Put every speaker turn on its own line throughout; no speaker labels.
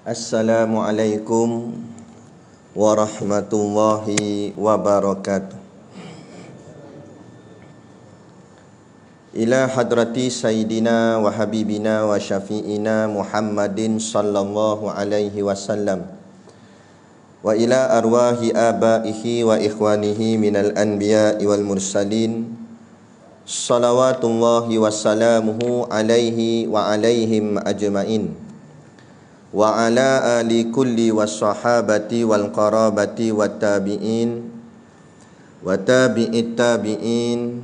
Assalamualaikum warahmatullahi wabarakatuh. Ila hadrati Sayyidina wa Habibina wa Syafi'ina Muhammadin sallallahu alaihi wasallam, wa ila arwahi abaihi wa ikhwanihi minal anbiya'i wal mursalin, salawatullahi wassalamuhu alaihi wa alaihim ajma'in, wa ala ali kulli wassahabati wal qarabati wat tabi'in wa tabi'it tabi'in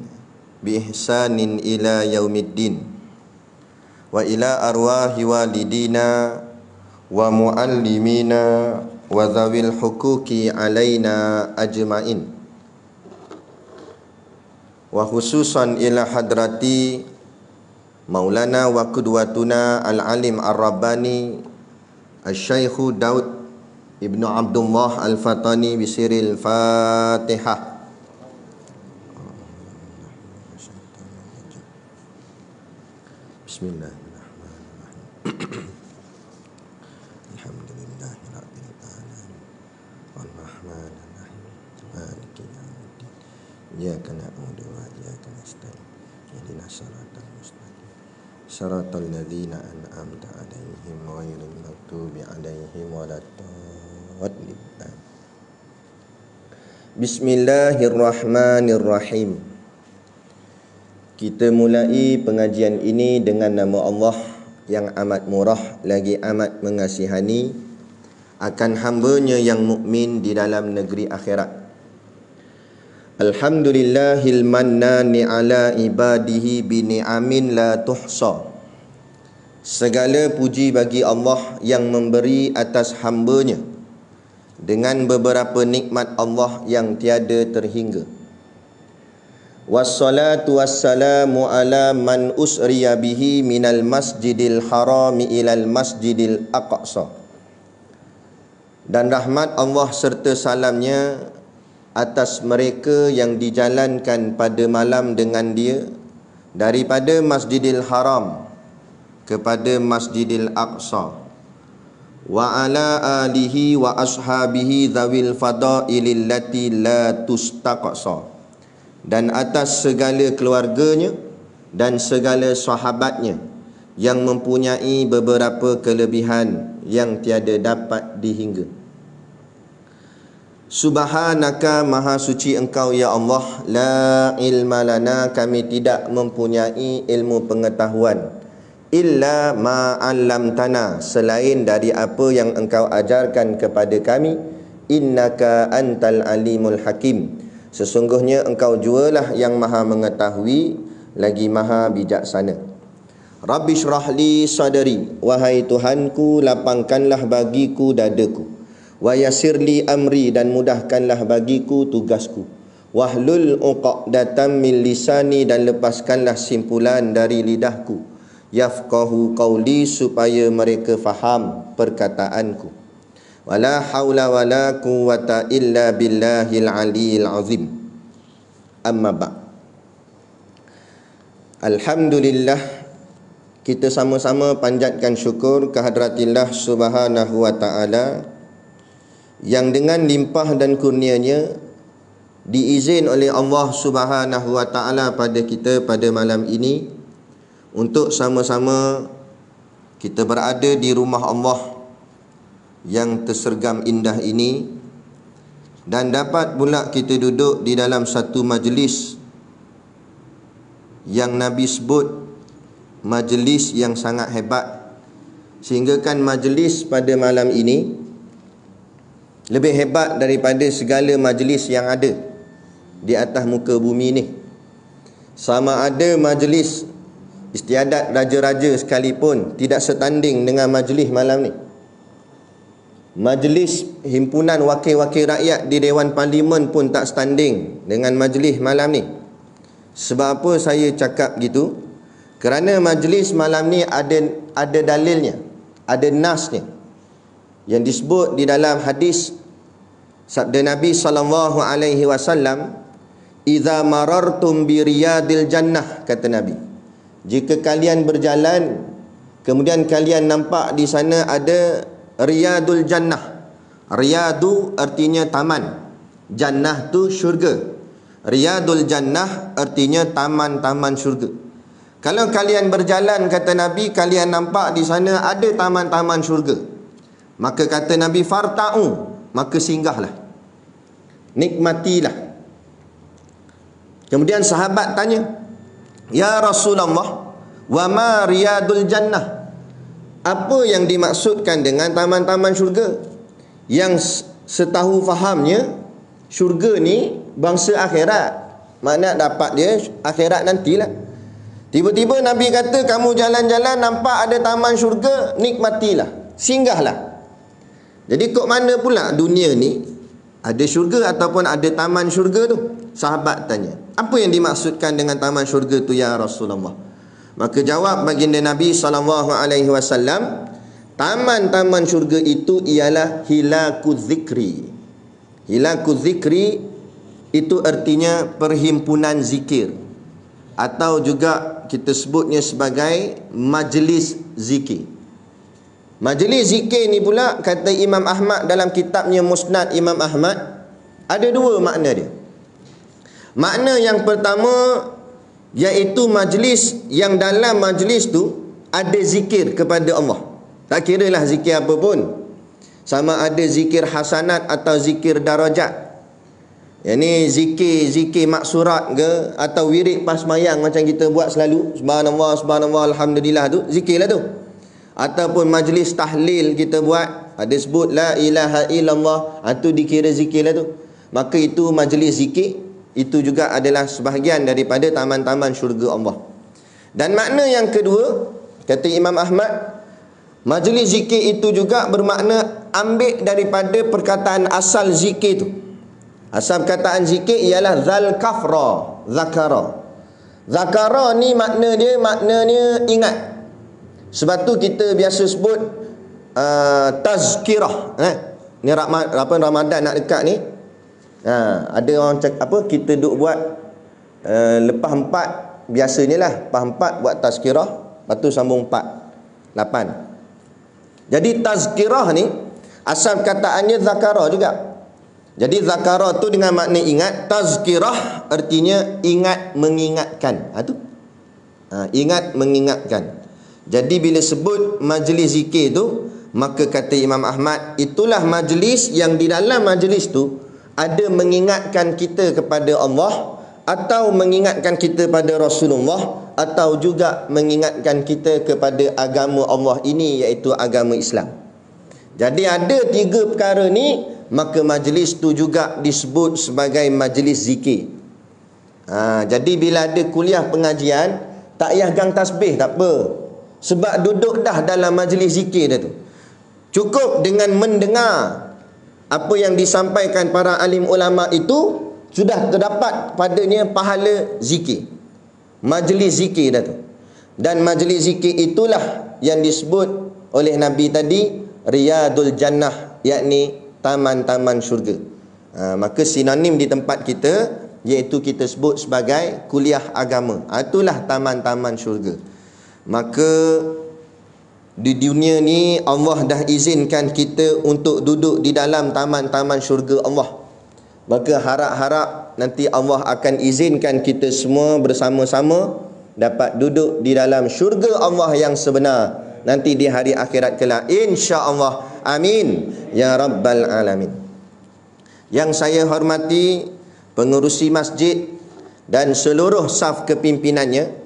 bi ihsanin ila yaumiddin, wa ila arwahi walidina wa muallimina wa zawil huquqi alaina ajma'in, wa khususan ila hadrati maulana wa qudwatuna al-alim ar-rabbani Al-Syaikhu Daud Ibnu Abdullah Al-Fatani bisiril Fatihah. Bismillahirrahmanirrahim. Alhamdulillahi rabbil alamin arrahmanir rahim maliki yaumiddin iyyaka na'budu wa iyyaka nasta'in ihdinas siratal mustaqim siratal ladzina an'amta 'alaihim ghairil maghdubi 'alaihim waladdallin. Bismillahirrahmanirrahim. Kita mulai pengajian ini dengan nama Allah yang amat murah lagi amat mengasihani akan hamba-Nya yang mukmin di dalam negeri akhirat. Alhamdulillahil mannani ala ibadihi bi ni'amin la tuhsa. Segala puji bagi Allah yang memberi atas hamba-Nya dengan beberapa nikmat Allah yang tiada terhingga. Wassalatu wassalamu ala man usriya bihi minal masjidil harami ilal masjidil aqsa. Dan rahmat Allah serta salamnya atas mereka yang dijalankan pada malam dengan dia daripada Masjidil Haram kepada Masjidil Aqsa, wa ala alihi wa ashabihi dzawil fadailil lati la tustaqsa, dan atas segala keluarganya dan segala sahabatnya yang mempunyai beberapa kelebihan yang tiada dapat dihingga. Subhanaka, maha suci Engkau ya Allah, la ilma lana, kami tidak mempunyai ilmu pengetahuan, illa ma 'allamtana, selain dari apa yang Engkau ajarkan kepada kami, innaka antal alimul hakim, sesungguhnya Engkau jualah yang maha mengetahui lagi maha bijaksana. Rabbi syrah li sadri, wahai Tuhanku lapangkanlah bagiku dadaku, wa yassirli amri, dan mudahkanlah bagiku tugasku, wahlul 'uqdatam min lisani, dan lepaskanlah simpulan dari lidahku, yafqahu qauli, supaya mereka faham perkataanku. Wala haula wala quwwata illa billahil aliyil azim. Amma ba'. Alhamdulillah, kita sama-sama panjatkan syukur kehadраtillah subhanahu wa ta'ala yang dengan limpah dan kurnianya diizin oleh Allah subhanahu wa ta'ala pada kita pada malam ini untuk sama-sama kita berada di rumah Allah yang tersergam indah ini, dan dapat pula kita duduk di dalam satu majlis yang Nabi sebut majlis yang sangat hebat, sehingga kan majlis pada malam ini lebih hebat daripada segala majlis yang ada di atas muka bumi ni. Sama ada majlis istiadat raja-raja sekalipun tidak setanding dengan majlis malam ni. Majlis himpunan wakil-wakil rakyat di Dewan Parlimen pun tak setanding dengan majlis malam ni. Sebab apa saya cakap gitu? Kerana majlis malam ni ada dalilnya, ada nasnya, yang disebut di dalam hadis sabda Nabi sallallahu alaihi wasallam, "Idza marartum bi riyadil jannah," kata Nabi, jika kalian berjalan kemudian kalian nampak di sana ada Riyadul Jannah. Riyadu artinya taman, Jannah tu syurga. Riyadul Jannah artinya taman-taman syurga. Kalau kalian berjalan, kata Nabi, kalian nampak di sana ada taman-taman syurga, maka kata Nabi, farta'u, maka singgahlah, nikmatilah. Kemudian sahabat tanya, ya Rasulullah, wa ma riyadul jannah? Apa yang dimaksudkan dengan taman-taman syurga? Yang setahu fahamnya, syurga ni bangsa akhirat, makna dapat dia akhirat nantilah. Tiba-tiba Nabi kata, kamu jalan-jalan nampak ada taman syurga, nikmatilah, singgahlah. Jadi kok mana pula dunia ni ada syurga ataupun ada taman syurga tu? Sahabat tanya, apa yang dimaksudkan dengan taman syurga tu ya Rasulullah? Maka jawab baginda Nabi SAW, taman-taman syurga itu ialah hilaku zikri. Hilaku zikri itu artinya perhimpunan zikir, atau juga kita sebutnya sebagai majlis zikir. Majlis zikir ni pula, kata Imam Ahmad dalam kitabnya Musnad Imam Ahmad, ada dua makna dia. Makna yang pertama, iaitu majlis yang dalam majlis tu ada zikir kepada Allah. Tak kira lah zikir apa pun, sama ada zikir hasanat atau zikir darajat. Yang ni zikir maksurat ke, atau wirid pas mayang macam kita buat selalu, subhanallah, subhanallah, alhamdulillah, tu zikir lah tu. Ataupun majlis tahlil kita buat, ada sebut la ilaha illallah, itu dikira zikir lah tu. Maka itu majlis zikir, itu juga adalah sebahagian daripada taman-taman syurga Allah. Dan makna yang kedua, kata Imam Ahmad, majlis zikir itu juga bermakna ambil daripada perkataan asal zikir tu. Asal perkataan zikir ialah zal kafra, zakara. Zakara ni maknanya ingat. Sebab tu kita biasa sebut tazkirah. Ni Ramadan nak dekat ni. Ada orang cakap apa, kita duk buat lepas 4, biasanya lah lepas 4 buat tazkirah, lepas tu sambung 4, 8. Jadi tazkirah ni asal perkataannya zakara juga. Jadi zakara tu dengan makna ingat, tazkirah artinya ingat, mengingatkan. Ingat, mengingatkan. Jadi bila sebut majlis zikir tu, maka kata Imam Ahmad, itulah majlis yang di dalam majlis tu ada mengingatkan kita kepada Allah, atau mengingatkan kita pada Rasulullah, atau juga mengingatkan kita kepada agama Allah ini, iaitu agama Islam. Jadi ada 3 perkara ni, maka majlis tu juga disebut sebagai majlis zikir. Jadi bila ada kuliah pengajian, tak payah gang tasbih, tak apa, sebab duduk dah dalam majlis zikir dah tu. Cukup dengan mendengar apa yang disampaikan para alim ulama itu, sudah terdapat padanya pahala zikir, majlis zikir dah tu. Dan majlis zikir itulah yang disebut oleh Nabi tadi riyadul jannah, yakni taman-taman syurga. Maka sinonim di tempat kita, iaitu kita sebut sebagai kuliah agama. Itulah taman-taman syurga. Maka di dunia ni Allah dah izinkan kita untuk duduk di dalam taman-taman syurga Allah. Maka harap-harap nanti Allah akan izinkan kita semua bersama-sama dapat duduk di dalam syurga Allah yang sebenar nanti di hari akhirat kelak, insya-Allah. Amin ya rabbal alamin. Yang saya hormati pengerusi masjid dan seluruh saf kepimpinannya,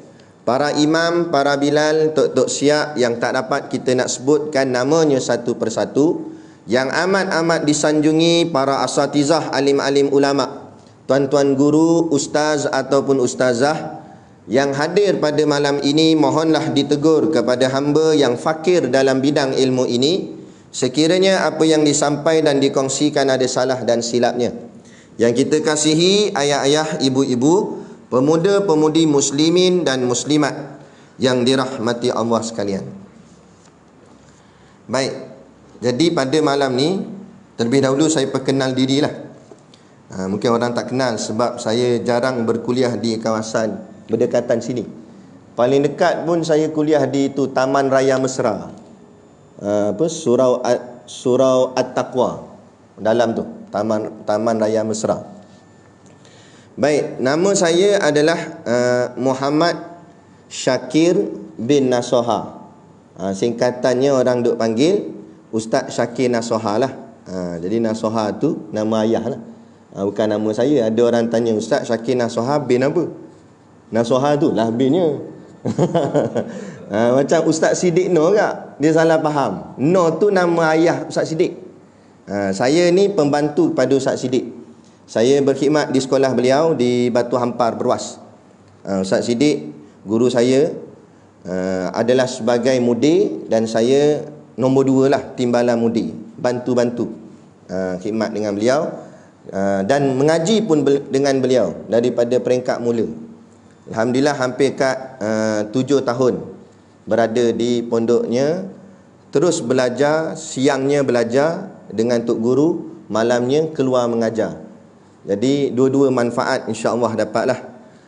para imam, para bilal, tok-tok siap yang tak dapat kita nak sebutkan namanya satu persatu, yang amat-amat disanjungi para asatizah, alim-alim ulama, tuan-tuan guru, ustaz ataupun ustazah yang hadir pada malam ini, mohonlah ditegur kepada hamba yang fakir dalam bidang ilmu ini, sekiranya apa yang disampaikan dan dikongsikan ada salah dan silapnya. Yang kita kasihi ayah-ayah, ibu-ibu, pemuda-pemudi muslimin dan muslimat yang dirahmati Allah sekalian. Baik, jadi pada malam ni terlebih dahulu saya perkenal dirilah. Mungkin orang tak kenal sebab saya jarang berkuliah di kawasan berdekatan sini. Paling dekat pun saya kuliah di itu Taman Raya Mesra, surau surau At-Taqwa. Dalam tu, Taman Raya Mesra. Baik, nama saya adalah Muhammad Syakir bin Nasoha. Singkatannya orang duk panggil Ustaz Syakir Nasoha lah. Jadi Nasoha tu nama ayah lah. Bukan nama saya. Ada orang tanya, Ustaz Syakir Nasoha bin apa? Nasoha tu lah binnya. Macam Ustaz Siddiq Nur tak? Dia salah faham. Nur tu nama ayah Ustaz Siddiq. Saya ni pembantu kepada Ustaz Siddiq. Saya berkhidmat di sekolah beliau di Batu Hampar, Perwas. Ustaz Siddiq, guru saya, adalah sebagai mudir, dan saya nombor 2 lah, timbalan mudir, bantu-bantu khidmat dengan beliau, dan mengaji pun dengan beliau daripada peringkat mula. Alhamdulillah hampir kat 7 tahun berada di pondoknya, terus belajar, siangnya belajar dengan tok guru, malamnya keluar mengajar. Jadi dua-dua manfaat insya-Allah dapatlah.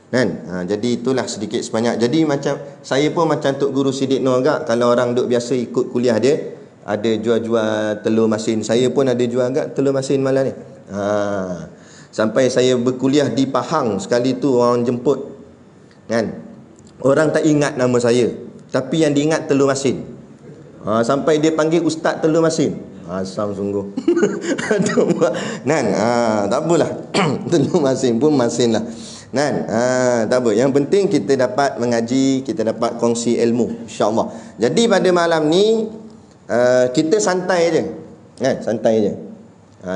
Kan? Jadi itulah sedikit sebanyak. Jadi macam saya pun macam tok guru Siddiq Nur agak, kalau orang duk biasa ikut kuliah dia, ada jual-jual telur masin. Saya pun ada jual agak telur masin malam ni. Sampai saya berkuliah di Pahang sekali tu, orang jemput. Kan? Orang tak ingat nama saya, tapi yang diingat telur masin. Sampai dia panggil Ustaz telur masin. Asam sungguh. Nan, tak apalah. Telur masin pun masin lah. Nan, tak apa. Yang penting kita dapat mengaji, kita dapat kongsi ilmu, insya-Allah. Jadi pada malam ni kita santai je. Kan, santai je.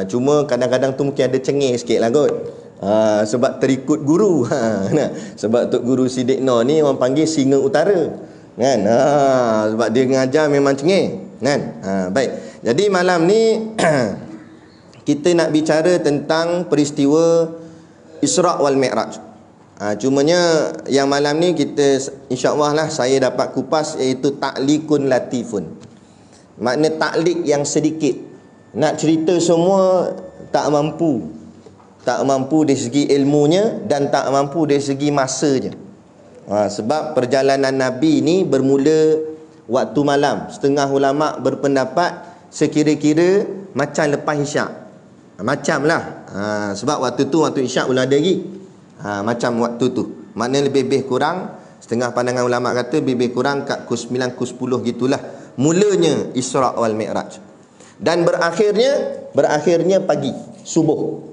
Cuma kadang-kadang tu mungkin ada cengih sikit lah kot. Sebab terikut guru. Sebab tok guru Siddiq Nur ni orang panggil singa utara. Kan? Sebab dia mengajar memang cengih. Kan? Baik. Jadi malam ni kita nak bicara tentang peristiwa Isra' wal Mi'raj. Cumanya yang malam ni kita insya-Allah lah saya dapat kupas, iaitu ta'likun latifun. Makna taklik yang sedikit. Nak cerita semua tak mampu. Tak mampu dari segi ilmunya dan tak mampu dari segi masanya. Sebab perjalanan Nabi ni bermula waktu malam. Setengah ulama berpendapat sekira-kira macam lepas isyak. Macam lah. Sebab waktu tu, waktu isyak belum ada lagi. Macam waktu tu. Maknanya lebih kurang, setengah pandangan ulama kata lebih kurang kat pukul 9, pukul 10 gitulah. Mulanya Isra' wal Mi'raj. Dan berakhirnya pagi, subuh.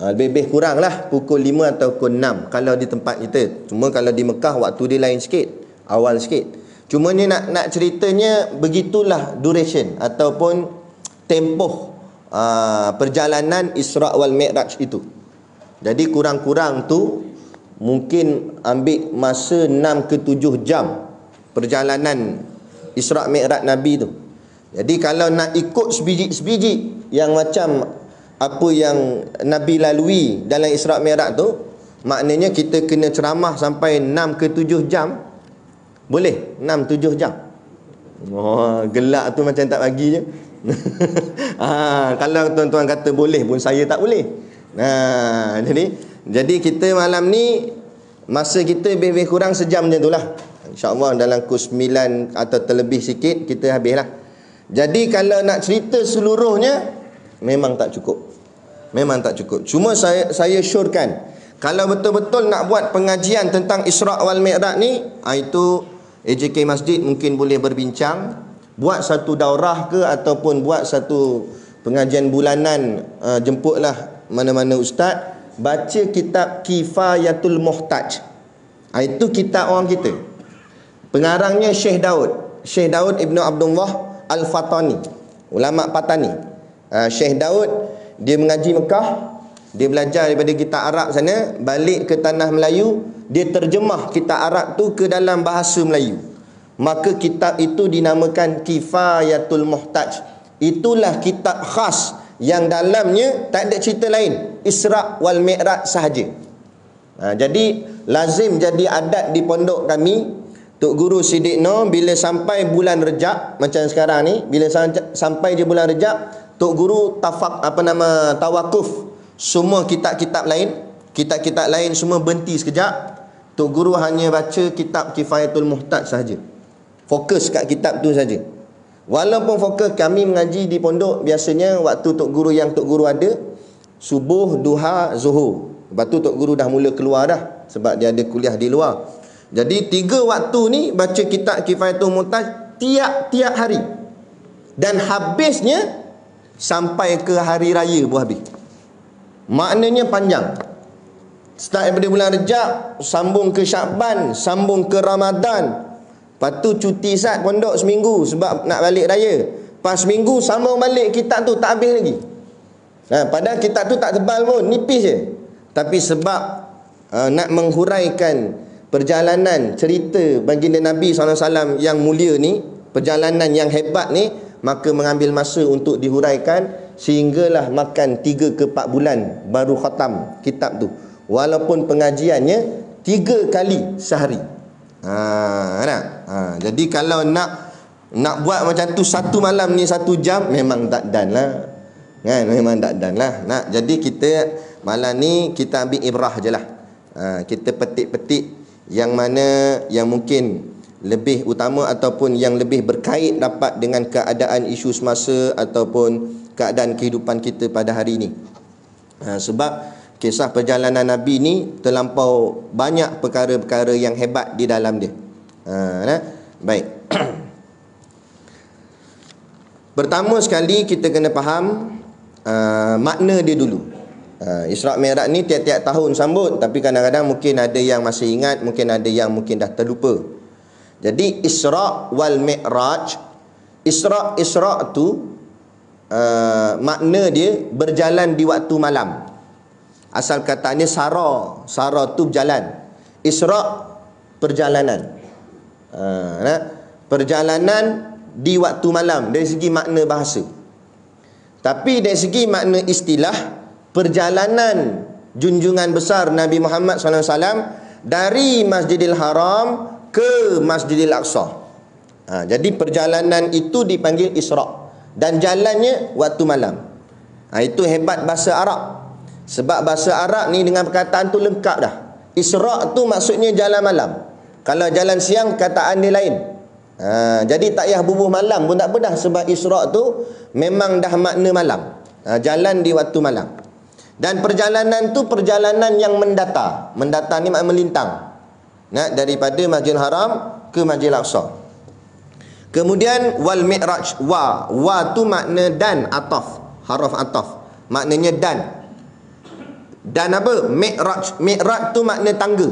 Lebih kurang lah pukul 5 atau pukul 6 kalau di tempat kita. Cuma kalau di Mekah waktu dia lain sikit, awal sikit. Cuma ni nak ceritanya begitulah duration ataupun tempoh perjalanan Isra' wal Mi'raj itu. Jadi kurang-kurang tu mungkin ambil masa 6 ke 7 jam perjalanan Isra' Mi'raj Nabi tu. Jadi kalau nak ikut sebiji-sebiji yang macam apa yang Nabi lalui dalam Isra' Mi'raj tu, maknanya kita kena ceramah sampai 6 ke 7 jam. Boleh 6-7 jam. Gelak tu macam tak bagi je. Kalau tuan-tuan kata boleh pun saya tak boleh. Jadi kita malam ni masa kita lebih kurang sejam je tu lah. InsyaAllah dalam pukul 9 atau terlebih sikit kita habis lah. Jadi kalau nak cerita seluruhnya memang tak cukup. Memang tak cukup. Cuma saya syorkan, kalau betul-betul nak buat pengajian tentang Isra' wal Mi'raj ni, itu AJK Masjid mungkin boleh berbincang, buat satu daurah ke ataupun buat satu pengajian bulanan. Jemputlah mana-mana ustaz, baca kitab Kifayatul Muhtaj. Itu kitab orang kita. Pengarangnya Syekh Daud Ibn Abdullah Al-Fatani, ulama Patani. Syekh Daud dia mengaji Mekah, dia belajar daripada kitab Arab sana, balik ke tanah Melayu, dia terjemah kitab Arab tu ke dalam bahasa Melayu. Maka kitab itu dinamakan Kifayatul Muhtaj. Itulah kitab khas yang dalamnya tak ada cerita lain, Isra' wal Mi'raj sahaja. Jadi lazim jadi adat di pondok kami, Tok Guru Siddiq Nur bila sampai bulan Rejab macam sekarang ni, bila sampai je bulan Rejab, Tok Guru tawakuf semua kitab-kitab lain semua berhenti sekejap. Tok Guru hanya baca kitab Kifayatul Muhtaj sahaja. Fokus kat kitab tu saja. Walaupun fokus kami mengaji di pondok, biasanya waktu Tok Guru yang Tok Guru ada, subuh, duha, zuhur. Lepas tu Tok Guru dah mula keluar dah, sebab dia ada kuliah di luar. Jadi 3 waktu ni baca kitab Kifayatul Muhtaj tiap-tiap hari. Dan habisnya sampai ke hari raya pun habis. Maknanya panjang. Start daripada bulan Rejab, sambung ke Syakban, sambung ke Ramadan. Lepas tu cuti sat pondok seminggu sebab nak balik raya. Pas seminggu sambung balik, kitab tu tak habis lagi. Padahal kitab tu tak tebal pun, nipis je. Tapi sebab nak menghuraikan perjalanan cerita baginda Nabi SAW yang mulia ni, perjalanan yang hebat ni, maka mengambil masa untuk dihuraikan, sehinggalah makan 3 ke 4 bulan baru khatam kitab tu. Walaupun pengajiannya 3 kali sehari. Jadi kalau nak buat macam tu satu malam ni 1 jam, memang tak dan lah. Kan, memang tak dan lah. Jadi kita malam ni kita ambil ibrah je lah. Kita petik-petik yang mana yang mungkin lebih utama ataupun yang lebih berkait dapat dengan keadaan isu semasa ataupun keadaan kehidupan kita pada hari ini. Sebab kisah perjalanan Nabi ni terlampau banyak perkara-perkara yang hebat di dalam dia. Baik. Pertama sekali kita kena faham makna dia dulu. Isra' Mi'raj ni tiap-tiap tahun sambut, tapi kadang-kadang mungkin ada yang masih ingat, mungkin ada yang mungkin dah terlupa. Jadi Isra' wal Mi'raj, Isra' tu makna dia berjalan di waktu malam. Asal katanya Sara tu berjalan. Isra' perjalanan. Perjalanan di waktu malam dari segi makna bahasa. Tapi dari segi makna istilah, perjalanan junjungan besar Nabi Muhammad SAW dari Masjidil Haram ke Masjidil Aqsa. Jadi perjalanan itu dipanggil Isra', dan jalannya waktu malam. Itu hebat bahasa Arab. Sebab bahasa Arab ni dengan perkataan tu lengkap dah. Isra' tu maksudnya jalan malam. Kalau jalan siang kataan dia lain. Jadi tak payah bubuh malam pun tak apa dah, sebab Isra' tu memang dah makna malam. Jalan di waktu malam. Dan perjalanan tu perjalanan yang mendata. Mendata ni makna melintang. Daripada Masjidil Haram ke Masjidil Aqsa. Kemudian wal mi'raj, wa tu makna dan, ataf, haraf ataf, maknanya dan apa? Mi'raj tu makna tangga.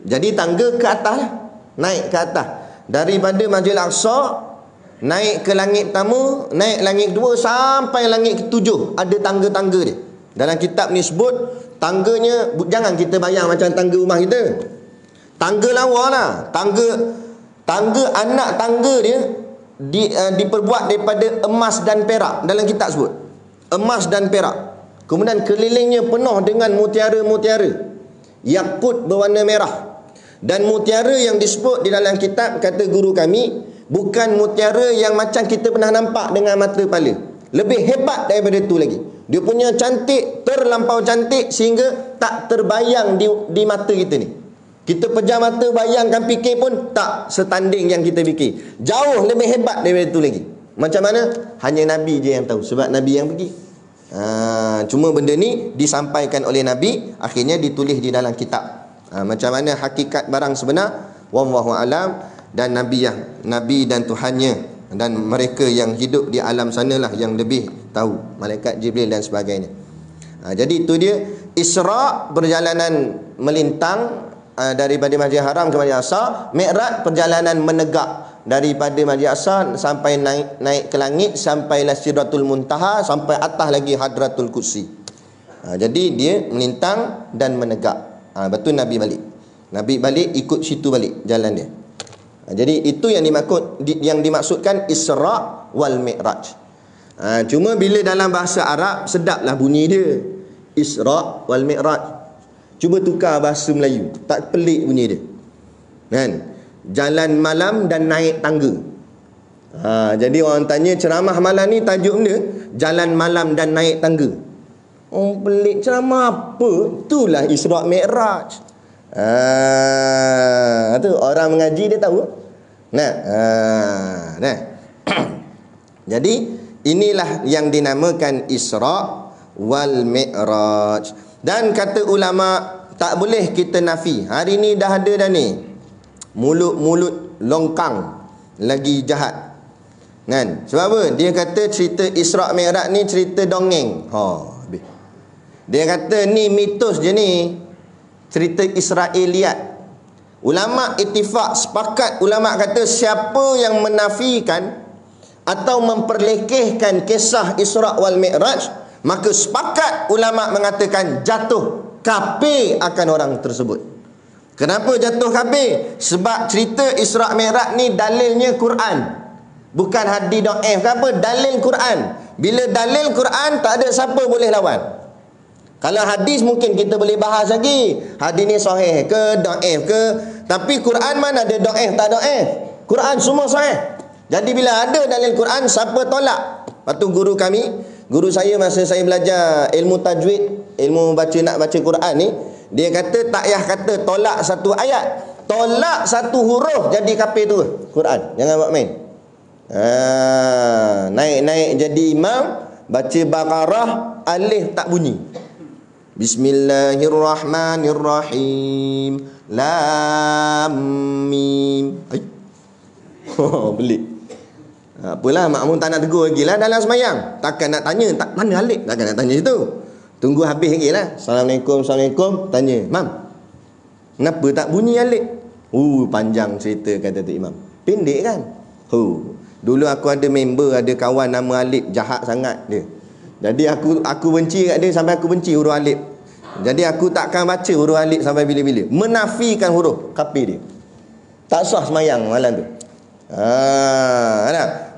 Jadi tangga ke atas lah, naik ke atas. Daripada Masjidil Aqsa naik ke langit pertama, naik langit kedua sampai langit ketujuh, ada tangga-tangga dia. Dalam kitab ni sebut tangganya, jangan kita bayang macam tangga rumah kita. Tangga lawa lah. Tangga anak tangga dia diperbuat daripada emas dan perak. Dalam kitab sebut emas dan perak. Kemudian kelilingnya penuh dengan mutiara-mutiara, yakut berwarna merah. Dan mutiara yang disebut di dalam kitab, kata guru kami, bukan mutiara yang macam kita pernah nampak dengan mata kepala. Lebih hebat daripada itu lagi. Dia punya cantik, terlampau cantik sehingga tak terbayang di mata kita ni. Kita pejam mata, bayangkan fikir pun tak setanding yang kita fikir. Jauh lebih hebat daripada itu lagi. Macam mana? Hanya Nabi je yang tahu, sebab Nabi yang pergi. Cuma benda ni disampaikan oleh Nabi, akhirnya ditulis di dalam kitab. Macam mana hakikat barang sebenar, wallahu alam. Dan Nabi dan Tuhannya dan mereka yang hidup di alam sanalah yang lebih tahu, malaikat Jibril dan sebagainya. Jadi itu dia Isra', perjalanan melintang daripada Masjidil Haram ke Masjidil Aqsa. Mi'raj, perjalanan menegak daripada Masjidil Aqsa sampai naik ke langit, sampailah Sidratul Muntaha, sampai atas lagi Hadratul Kursi. Jadi dia melintang dan menegak. Betul Nabi balik ikut situ balik jalan dia. Jadi itu yang dimaksudkan Isra' wal Mi'raj. Cuma bila dalam bahasa Arab sedaplah bunyi dia, Isra' wal Mi'raj. Cuba tukar bahasa Melayu, tak pelik bunyi dia. Kan? Jalan malam dan naik tangga. Jadi orang tanya ceramah malam ni tajuk dia jalan malam dan naik tangga. Oh, pelik, ceramah apa? Itulah Isra' Mi'raj. Tu orang mengaji dia tahu. Nah. Jadi inilah yang dinamakan Isra wal Mi'raj. Dan kata ulama, tak boleh kita nafi. Hari ni dah ada dah ni mulut-mulut longkang lagi jahat, kan? Sebab apa? Dia kata cerita Isra Mi'raj ni cerita dongeng. Habis. Dia kata ni mitos je ni, cerita Israeliat. Ulama ittifaq, sepakat ulama kata siapa yang menafikan atau memperlekehkan kisah Isra wal Mi'raj, maka sepakat ulama mengatakan jatuh kafir akan orang tersebut. Kenapa jatuh kafir? Sebab cerita Isra Mi'raj ni dalilnya Quran, bukan hadis dhaif ke apa, dalil Quran. Bila dalil Quran, tak ada siapa boleh lawan. Kalau hadis mungkin kita boleh bahas lagi, hadis ni sahih ke dhaif ke, tapi Quran mana ada dhaif tak dhaif. Quran semua sahih. Jadi bila ada dalil Quran, siapa tolak? Lepas tu guru saya masa saya belajar ilmu tajwid, ilmu nak baca Quran ni, dia kata tak payah kata tolak satu ayat, tolak satu huruf jadi kafir tu Quran. Jangan buat main. Naik jadi imam, baca Baqarah, alif tak bunyi. Bismillahirrahmanirrahim. Lam mim. Pelik. Apalah, makmum tak nak tegur lagi lah dalam semayang. Takkan nak tanya, tak mana alif, takkan nak tanya situ. Tunggu habis lagi lah. Assalamualaikum, tanya, Mam, kenapa tak bunyi alif? Panjang cerita kata tu imam. Pendek kan? Dulu aku ada member, ada kawan nama Alif, jahat sangat dia. Jadi aku benci kat dia sampai aku benci huruf alif. Jadi aku takkan baca huruf alif sampai bila-bila. Menafikan huruf, kafir dia. Tak sah semayang malam tu.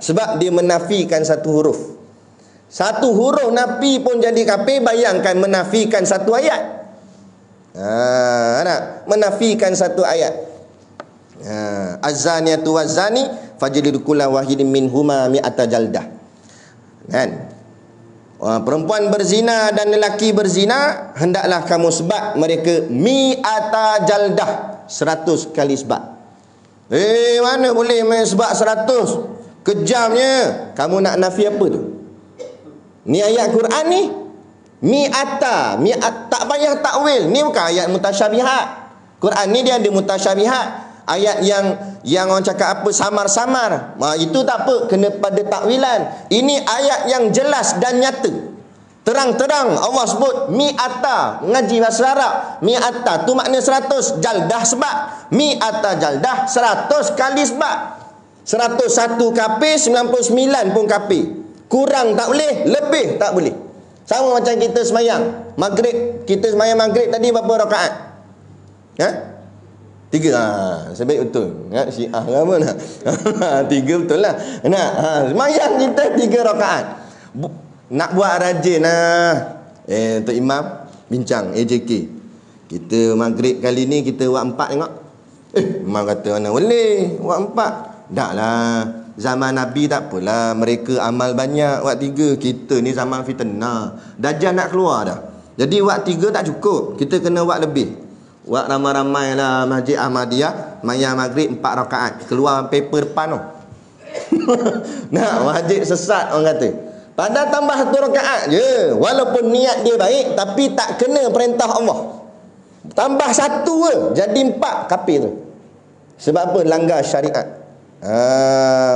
Sebab dia menafikan satu huruf. Satu huruf nafi pun jadi kafir, bayangkan menafikan satu ayat. Menafikan satu ayat. Az-zaniyatu waz-zani fajlidu kulla wahidin minhuma mi'ata jaldah. Kan? Perempuan berzina dan lelaki berzina, hendaklah kamu sebat mereka mi'ata jaldah, 100 kali sebat. Mana boleh main sebat 100? Kejamnya. Kamu nak nafi apa tu? Ni ayat Quran ni mi'ata, tak payah takwil. Ni bukan ayat mutasyabihat. Quran ni dia ada mutasyabihat, ayat yang orang cakap apa samar-samar. Itu tak apa, kena pada takwilan. Ini ayat yang jelas dan nyata. Terang-terang Allah sebut mi'ata. Ngaji bahasa Arab, mi'ata tu makna 100, jaldah sebab. Mi'ata jaldah, 100 kali sebab. 101 kafir, 99 pun kafir. Kurang tak boleh, lebih tak boleh. Sama macam kita semayang maghrib. Kita semayang maghrib tadi berapa rakaat? 3. Sebaik betul. Syiah ke apa nak? 3 betul lah. Semayang kita 3 rakaat. Nak buat rajin lah. Untuk imam bincang AJK. Kita maghrib kali ni kita buat 4 tengok. Imam kata mana boleh buat 4. Tak lah. Zaman Nabi tak apalah, mereka amal banyak, buat 3. Kita ni zaman fitnah, Dajjal nak keluar dah. Jadi buat 3 tak cukup, kita kena buat lebih. Buat ramai-ramai lah. Masjid Ahmadiyah mayang maghrib 4 rakaat, keluar paper depan tu. Nak masjid sesat orang kata. Padahal tambah 1 rakaat je. Walaupun niat dia baik, tapi tak kena perintah Allah. Tambah 1 je, jadi 4 kafir tu. Sebab apa? Langgar syariat.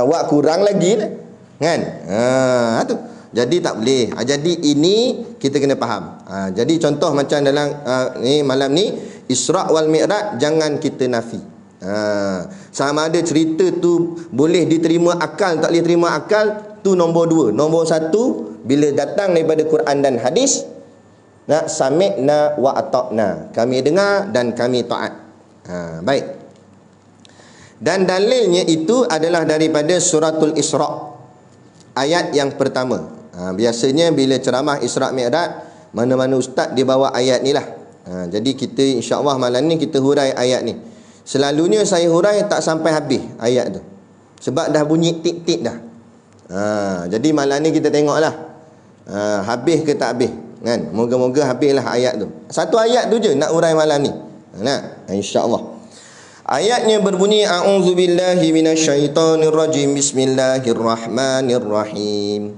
Buat kurang lagi dah. Kan? Tu. Jadi tak boleh. Jadi ini kita kena faham. Jadi contoh macam dalam ni malam ni Isra wal Mi'raj, jangan kita nafi. Sama ada cerita tu boleh diterima akal, tak boleh terima akal, tu nombor 2. Nombor 1, bila datang daripada Quran dan hadis, sami'na wa ata'na, kami dengar dan kami taat. Baik. Dan dalilnya itu adalah daripada suratul Isra, ayat yang pertama. Biasanya bila ceramah Isra Mi'raj, mana-mana ustaz dia bawa ayat ni lah. Jadi kita insya-Allah malam ni kita hurai ayat ni. Selalunya saya hurai tak sampai habis ayat tu, sebab dah bunyi tik-tik dah. Jadi malam ni kita tengoklah habis ke tak habis, kan? Moga-moga habislah ayat tu. Satu ayat tu je nak hurai malam ni. Insya-Allah. Ayatnya berbunyi, a'udzubillahi minasyaitonirrajim, bismillahirrahmanirrahim.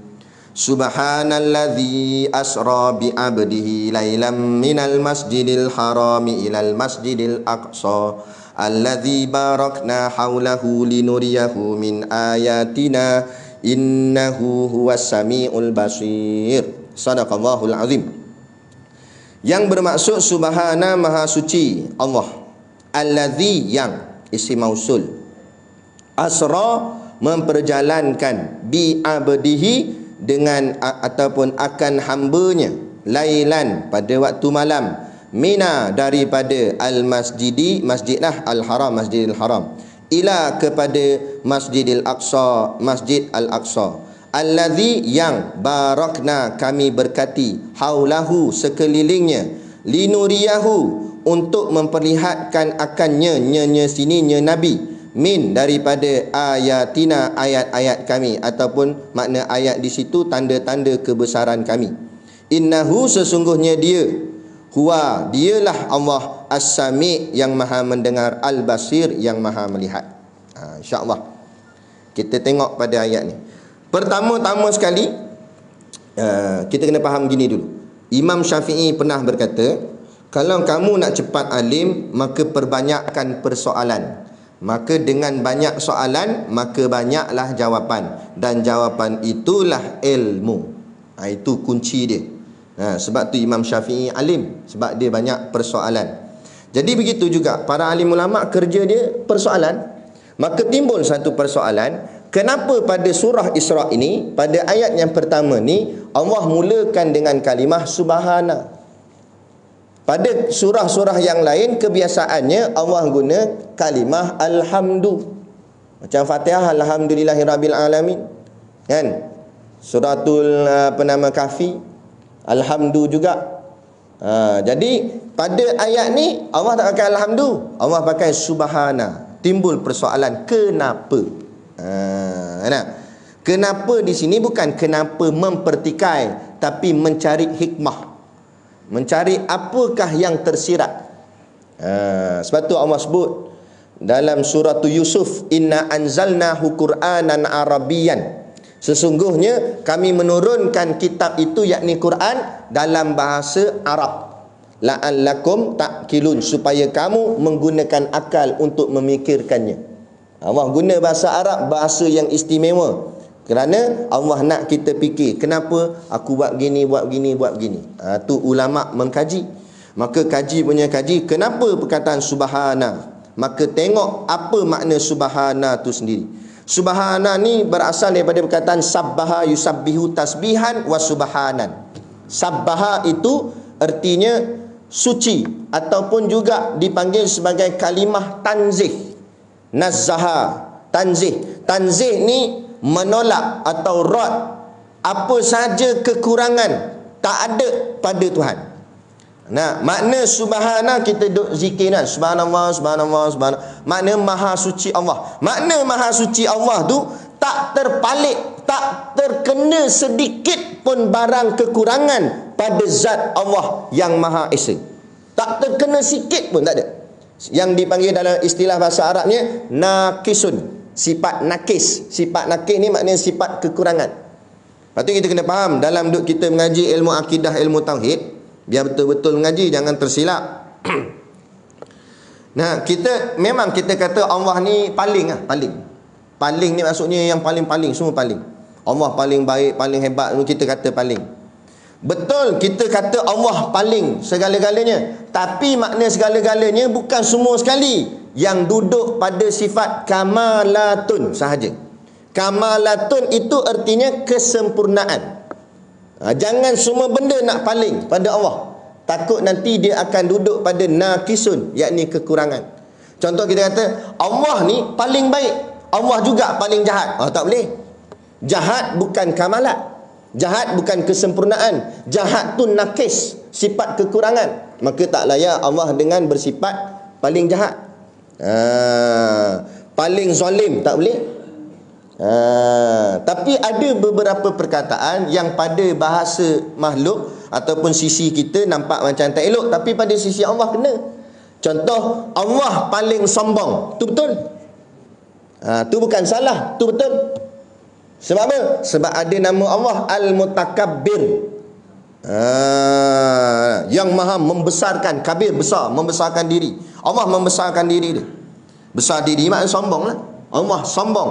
Subhanalladzi asra bi 'abdihi lailam minal masjidil harami ilal masjidil aqsa alladzi barakna haulahu linuriyahu min ayatina innahu huwas samiul basir. Sadaqallahul azim. Yang bermaksud subhana, maha suci Allah. Allazi, yang isim mausul. Asra, memperjalankan. Bi abdihi, dengan ataupun akan hambanya. Lailan, pada waktu malam. Mina, daripada al-masjidi, masjidlah al-haram, masjidil haram. Ila, kepada masjidil aqsa, masjid al-aqsa. Allazi, yang barakna, kami berkati. Haulahu, sekelilingnya. Linuriyahu, untuk memperlihatkan akannya, nya sini nya Nabi, min, daripada ayatina, ayat-ayat kami, ataupun makna ayat di situ tanda-tanda kebesaran kami. Innahu, sesungguhnya dia, huwa, dialah Allah, as-sami', yang maha mendengar, al-basir, yang maha melihat. InsyaAllah kita tengok pada ayat ni. Pertama-tama sekali, kita kena faham gini dulu. Imam Syafi'i pernah berkata, kalau kamu nak cepat alim, maka perbanyakkan persoalan. Maka dengan banyak soalan, maka banyaklah jawapan. Dan jawapan itulah ilmu. Itu kunci dia. Sebab tu Imam Syafi'i alim, sebab dia banyak persoalan. Jadi begitu juga para alim ulama, kerja dia persoalan. Maka timbul satu persoalan, kenapa pada surah Isra ini, pada ayat yang pertama ni, Allah mulakan dengan kalimah subhana. Pada surah-surah yang lain, kebiasaannya Allah guna kalimah alhamdu. Macam Fatihah, alhamdulillahirabbil alamin. Kan? Suratul Kahfi, alhamdu juga. Jadi pada ayat ni Allah tak pakai alhamdu, Allah pakai subhana. Timbul persoalan, kenapa? Kenapa di sini bukan kenapa mempertikai, tapi mencari hikmah. Mencari apakah yang tersirat. Sebab tu Allah sebut dalam surah Yusuf, inna anzalnahu Qur'anan Arabiyan. Sesungguhnya kami menurunkan kitab itu, yakni Quran, dalam bahasa Arab. La'allakum ta'qilun, supaya kamu menggunakan akal untuk memikirkannya. Allah guna bahasa Arab, bahasa yang istimewa. Kerana Allah nak kita fikir, kenapa aku buat gini, buat gini, buat gini. Tu ulama' mengkaji. Maka kaji punya kaji, kenapa perkataan subhana? Maka tengok apa makna subhana tu sendiri. Subhana ni berasal daripada perkataan sabbaha yusabbihu tasbihan wa subhanan. Sabbaha itu artinya suci, ataupun juga dipanggil sebagai kalimah tanzih. Nazzaha, tanzih. Tanzih ni menolak atau rad apa saja kekurangan tak ada pada Tuhan. Makna subhana, kita duk zikir kan, subhanallah, subhanallah, subhanallah. Makna maha suci Allah. Makna maha suci Allah tu tak terpalit, tak terkena sedikit pun barang kekurangan pada zat Allah yang maha esa. Tak terkena sikit pun, tak ada. Yang dipanggil dalam istilah bahasa Arabnya naqisun. Sifat nakis. Sifat nakis ni maknanya sifat kekurangan. Lepas tu kita kena faham, dalam duk kita mengaji ilmu akidah, ilmu tauhid, biar betul-betul mengaji, jangan tersilap. Kita memang kita kata Allah ni paling lah, paling. Paling ni maksudnya yang paling-paling, semua paling. Allah paling baik, paling hebat, kita kata paling. Betul, kita kata Allah paling segala-galanya. Tapi makna segala-galanya bukan semua sekali yang duduk pada sifat kamalatun sahaja. Kamalatun itu artinya kesempurnaan. Jangan semua benda nak paling pada Allah. Takut nanti dia akan duduk pada naqisun, yakni kekurangan. Contoh kita kata Allah ni paling baik, Allah juga paling jahat. Tak boleh. Jahat bukan kamalat. Jahat bukan kesempurnaan. Jahat tu nakis, sifat kekurangan. Maka tak layak Allah dengan bersifat paling jahat. Paling zalim, tak boleh. Tapi ada beberapa perkataan yang pada bahasa makhluk ataupun sisi kita nampak macam tak elok, tapi pada sisi Allah kena. Contoh, Allah paling sombong. Tu betul? Tu bukan salah, tu betul. Sebab apa? Sebab ada nama Allah Al-Mutakabbir. Yang maha membesarkan, kabir, besar, membesarkan diri. Allah membesarkan diri dia. Besar diri maknanya sombong lah. Allah sombong.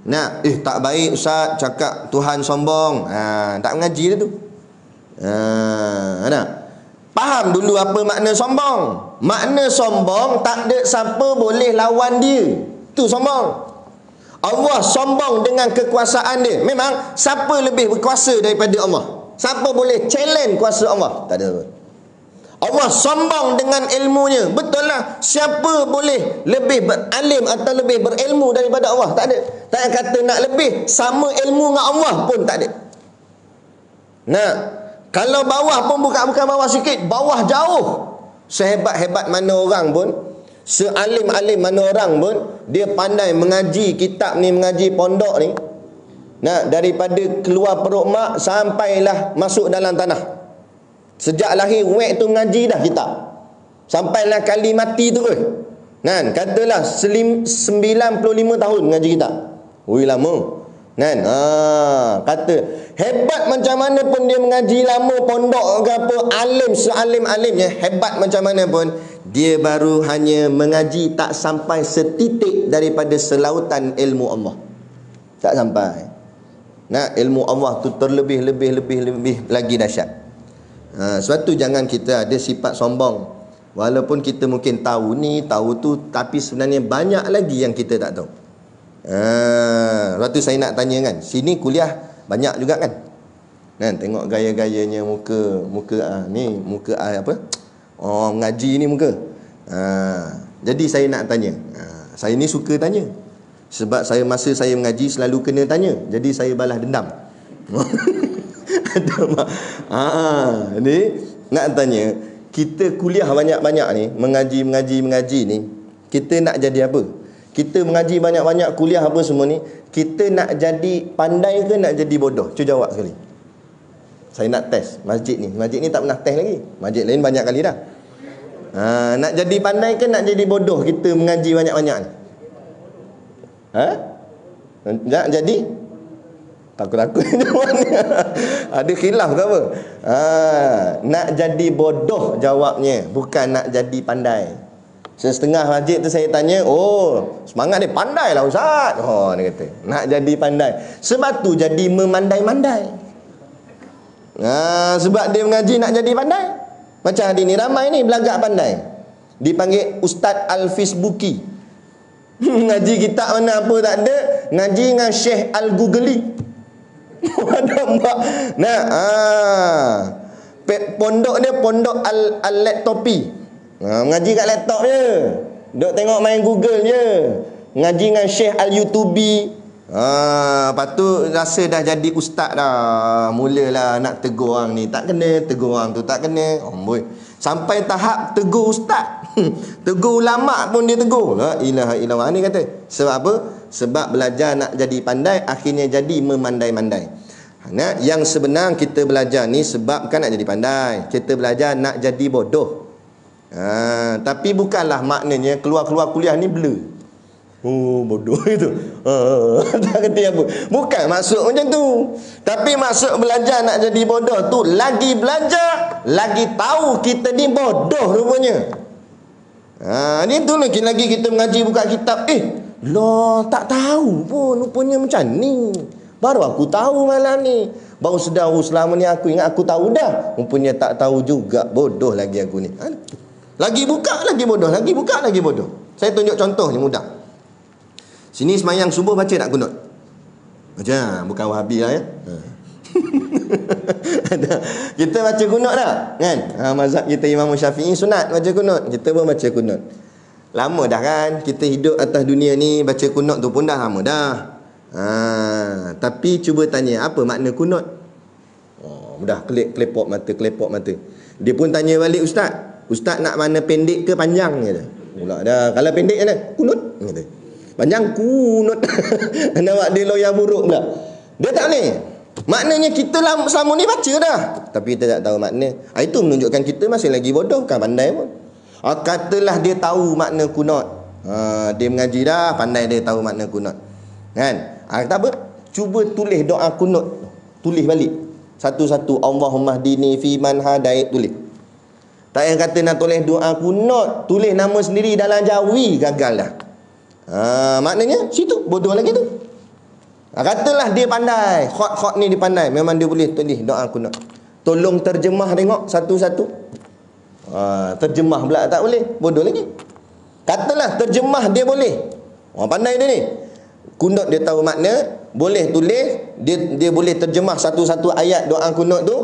Nah, tak baik Ustaz cakap Tuhan sombong. Tak mengaji dia tu. Nah, faham dulu apa makna sombong. Makna sombong, tak ada siapa boleh lawan dia. Tu sombong. Allah sombong dengan kekuasaan dia. Memang siapa lebih berkuasa daripada Allah? Siapa boleh challenge kuasa Allah? Tak ada. Allah sombong dengan ilmunya. Betul lah. Siapa boleh lebih beralim atau lebih berilmu daripada Allah? Tak ada. Tak ada kata nak lebih. Sama ilmu dengan Allah pun tak ada. Nah, kalau bawah pun bukan bawah sikit, bawah jauh. Sehebat-hebat mana orang pun, sealim-alim mana orang pun, dia pandai mengaji kitab ni, mengaji pondok ni. Nah, daripada keluar perut mak sampailah masuk dalam tanah. Sejak lahir wek tu mengaji dah kitab. Sampailah kali mati tu ke. Kan, katalah 95 tahun mengaji kitab. Ui lama. Kan? Kata hebat macam mana pun dia mengaji lama pondok ke apa, alim sealim-alimnya, hebat macam mana pun dia baru hanya mengaji tak sampai setitik daripada selautan ilmu Allah. Tak sampai. Nah, ilmu Allah tu terlebih lagi dahsyat. Sebab tu jangan kita ada sifat sombong. Walaupun kita mungkin tahu ni, tahu tu, tapi sebenarnya banyak lagi yang kita tak tahu. Lepas tu saya nak tanya kan, sini kuliah banyak juga kan? Tengok gaya-gayanya muka ni, muka apa? Oh, mengaji ni muka. Jadi saya nak tanya. Saya ni suka tanya. Sebab masa saya mengaji selalu kena tanya. Jadi saya balas dendam. Ni nak tanya, kita kuliah banyak-banyak ni, mengaji ni, kita nak jadi apa? Kita mengaji banyak-banyak, kuliah apa semua ni, kita nak jadi pandai ke nak jadi bodoh? Cuba jawab sekali. Saya nak test masjid ni. Masjid ni tak pernah test lagi. Masjid lain banyak kali dah. Nak jadi pandai ke nak jadi bodoh kita mengaji banyak-banyak ni? Nak jadi? Takut-takut jawabnya. Ada khilaf ke apa? Nak jadi bodoh jawabnya, bukan nak jadi pandai. Setengah masjid tu saya tanya, semangat dia, pandai lah Ustaz. Dia kata nak jadi pandai. Sebab tu jadi memandai-mandai. Sebab dia mengaji nak jadi pandai. Macam hari ni ramai ni belagak pandai, dipanggil Ustaz Al-Facebooki. Ngaji kitab mana apa tak ada, ngaji dengan Syekh Al-Googly. Pondok dia pondok Al-Laptopi. Ngaji kat laptop je, duk tengok main Google je. Ngaji dengan Syekh Al-YouTubi. Lepas tu rasa dah jadi ustaz dah. Mulalah nak tegur orang ni tak kena, tegur orang tu tak kena. Sampai tahap tegur ustaz. Tegur ulama pun dia tegur. La ilaha illallah. Ni kata sebab apa? Sebab belajar nak jadi pandai, akhirnya jadi memandai-mandai. Yang sebenar kita belajar ni sebab kan nak jadi pandai. Kita belajar nak jadi bodoh. Tapi bukanlah maknanya keluar-keluar kuliah ni blur. Bodoh itu. Tak kerti apa. Bukan maksud macam tu. Tapi maksud belajar nak jadi bodoh tu, lagi belajar, lagi tahu kita ni bodoh rupanya. Ni tu lagi kita mengaji buka kitab, tak tahu pun rupanya macam ni. Baru aku tahu malam ni. Baru sedar selama ni aku ingat aku tahu dah. Rupanya tak tahu juga. Bodoh lagi aku ni. Lagi buka lagi bodoh, lagi buka lagi bodoh. Saya tunjuk contoh ni mudah. Sini semayang subuh baca tak kunut? Baca, bukan Wahabi lah ya. Kita baca kunut tak? Kan? Mazhab kita Imam Syafi'i sunat baca kunut. Kita pun baca kunut. Lama dah kan kita hidup atas dunia ni, baca kunut tu pun dah lama dah. Tapi cuba tanya apa makna kunut? Dah kelepok mata. Dia pun tanya balik Ustaz nak mana pendek ke panjang kata. Pula dah, kalau pendek mana? Kunut kata. Panjang kunut. Nampak dia loya buruk pula. Dia tak ni. Maknanya kita selama ni baca dah, tapi kita tak tahu makna. Itu menunjukkan kita masih lagi bodoh, bukan pandai pun. Katalah dia tahu makna kunut. Dia mengaji dah, pandai dia tahu makna kunut. Kan? Kata apa? Cuba tulis doa kunut. Tulis balik. Satu-satu. Allahumma hdini fi man hadait. Tulis. Tak payah kata nak tulis doa kunut. Tulis nama sendiri dalam jawi. Gagal dah. Maknanya situ. Bodoh lagi tu. Katalah dia pandai. Khot-khot ni dia pandai. Memang dia boleh tulis doa kunut. Tolong terjemah tengok satu-satu. Terjemah pula tak boleh. Bodoh lagi. Katalah terjemah dia boleh. Pandai dia ni. Kunut dia tahu makna. Boleh tulis. Dia boleh terjemah satu-satu ayat doa kunut tu.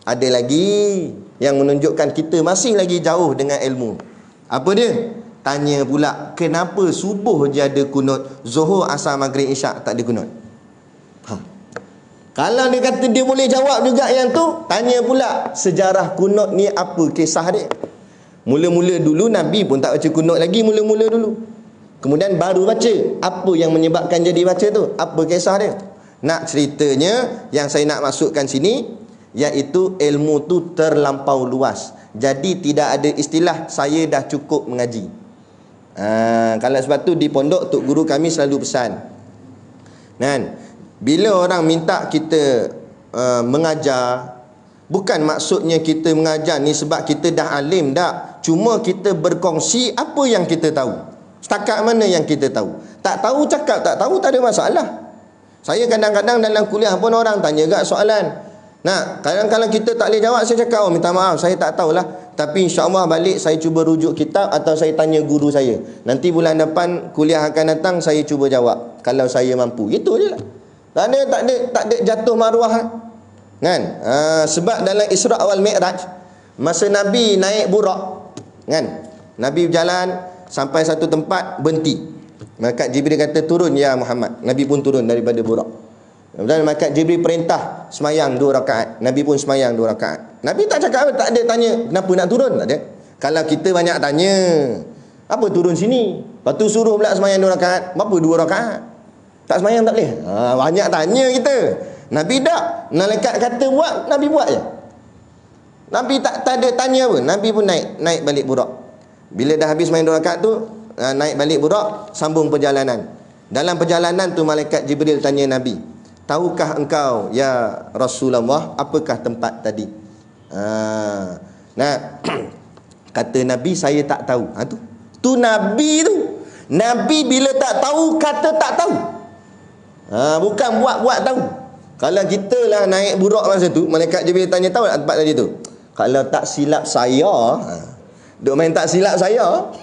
Ada lagi yang menunjukkan kita masih lagi jauh dengan ilmu. Apa dia? Tanya pula, kenapa subuh je ada kunut, zuhur, asar, maghrib, isyak tak ada kunut? Kalau dia kata dia boleh jawab juga yang tu, tanya pula sejarah kunut ni apa kisah dia. Mula-mula dulu Nabi pun tak baca kunut lagi, mula-mula dulu. Kemudian baru baca. Apa yang menyebabkan jadi baca tu? Apa kisah dia? Nak ceritanya, yang saya nak masukkan sini, iaitu ilmu tu terlampau luas. Jadi tidak ada istilah saya dah cukup mengaji. Kalau sebab tu di pondok tok guru kami selalu pesan. Kan? Bila orang minta kita mengajar, bukan maksudnya kita mengajar ni sebab kita dah alim, tak. Cuma kita berkongsi apa yang kita tahu. Setakat mana yang kita tahu. Tak tahu cakap tak tahu, tak ada masalah. Saya kadang-kadang dalam kuliah pun orang tanya gak soalan. Nah, kadang-kadang kita tak boleh jawab, saya cakap, minta maaf, saya tak tahulah. Tapi insya-Allah balik saya cuba rujuk kitab atau saya tanya guru saya. Nanti bulan depan kuliah akan datang, saya cuba jawab kalau saya mampu. Itu je lah. Tak ada jatuh maruah kan? Sebab dalam Isra' wal Mi'raj, masa Nabi naik burak kan, Nabi berjalan sampai satu tempat, berhenti. Malaikat Jibril kata, turun ya Muhammad. Nabi pun turun daripada burak. Dan malaikat Jibril perintah semayang 2 rakaat. Nabi pun semayang 2 rakaat. Nabi tak cakap apa, tak ada tanya kenapa nak turun, tak ada. Kalau kita banyak tanya, apa turun sini? Lepas tu suruh pula semayang 2 rakaat. Apa 2 rakaat? Tak semayang tak boleh. Banyak tanya kita. Nabi tak. Malaikat kata buat, Nabi buat je. Nabi tak ada tanya apa. Nabi pun naik balik burak. Bila dah habis main 2 rakaat tu, naik balik burak, sambung perjalanan. Dalam perjalanan tu malaikat Jibril tanya Nabi, tahukah engkau ya Rasulullah apakah tempat tadi? Kata Nabi, saya tak tahu. Tu Nabi tu. Nabi bila tak tahu kata tak tahu. Bukan buat-buat tahu. Kalau kita lah naik burak masa tu, malaikat Jibril tanya, tahu tak tempat tadi tu? Kalau tak silap saya, duk main tak silap saya,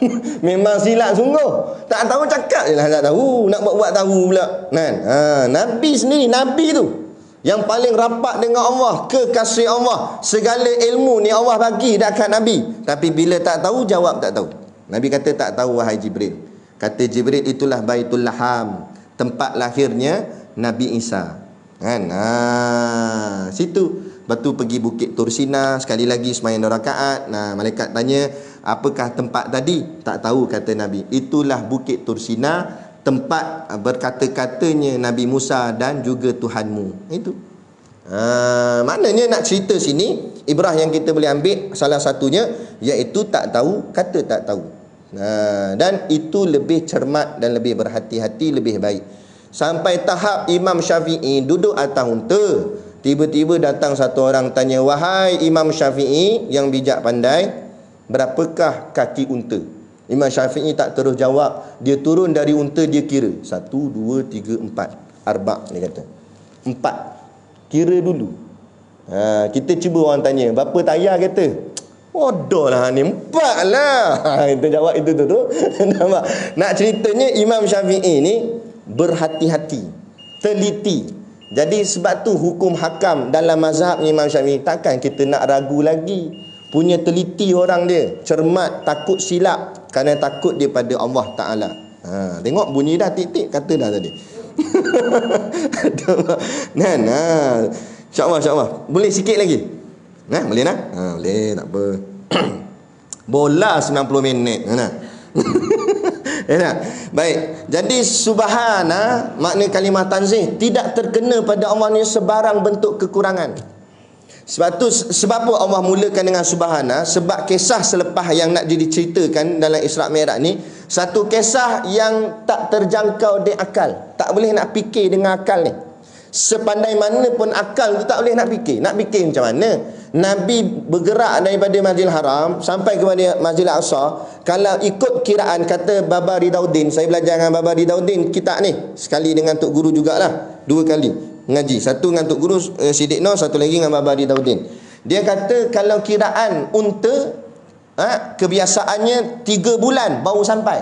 memang silap sungguh. Tak tahu cakap je lah tak tahu. Nak buat-buat tahu pula kan? Nabi sendiri, Nabi tu yang paling rapat dengan Allah, kekasih Allah, segala ilmu ni Allah bagi dekat Nabi. Tapi bila tak tahu, jawab tak tahu. Nabi kata tak tahu wahai Jibril. Kata Jibril, itulah Baitul Laham, tempat lahirnya Nabi Isa kan? Situ. Lepas tu pergi Bukit Tursina, sekali lagi semayang 2 rakaat. Malaikat tanya, apakah tempat tadi? Tak tahu, kata Nabi. Itulah Bukit Tursina, tempat berkata-katanya Nabi Musa dan juga Tuhanmu. Itu. Maknanya nak cerita sini, ibrah yang kita boleh ambil salah satunya iaitu tak tahu, kata tak tahu. Dan itu lebih cermat dan lebih berhati-hati, lebih baik. Sampai tahap Imam Syafi'i duduk atas unta, tiba-tiba datang satu orang tanya, wahai Imam Syafi'i yang bijak pandai, berapakah kaki unta? Imam Syafi'i tak terus jawab. Dia turun dari unta, dia kira 1, 2, 3, 4. Arba' dia kata 4. Kira dulu. Kita cuba orang tanya, berapa tayar kata? Bodoh lah ni, 4 lah. Kita jawab itu tu. Nak ceritanya Imam Syafi'i ni berhati-hati, teliti. Jadi sebab tu hukum hakam dalam mazhab Imam Syafi'i, takkan kita nak ragu lagi. Punya teliti orang dia, cermat, takut silap, kerana takut dia pada Allah Ta'ala. Tengok bunyi dah tik-tik, kata dah tadi. InsyaAllah. Boleh sikit lagi? Boleh nak? Boleh, tak apa. Bola 90 minit. Baik. Jadi subhana, makna kalimah tanzih, tidak terkena pada Allah ni sebarang bentuk kekurangan. Sebab tu, sebab apa Allah mulakan dengan subhana? Sebab kisah selepas yang nak diceritakan dalam Isra' Mi'raj ni, satu kisah yang tak terjangkau di akal. Tak boleh nak fikir dengan akal ni. Sepandai mana pun akal tu tak boleh nak fikir. Nak fikir macam mana? Nabi bergerak daripada Masjidil Haram sampai kepada Masjidil Aqsa. Kalau ikut kiraan, kata Baba Ridauddin, saya belajar dengan Baba Ridauddin kitab ni sekali dengan Tok Guru jugalah, 2 kali ngaji. Satu dengan Tok Guru Siddiq Noh, satu lagi dengan Baba Ridauddin. Dia kata kalau kiraan unta, kebiasaannya 3 bulan baru sampai.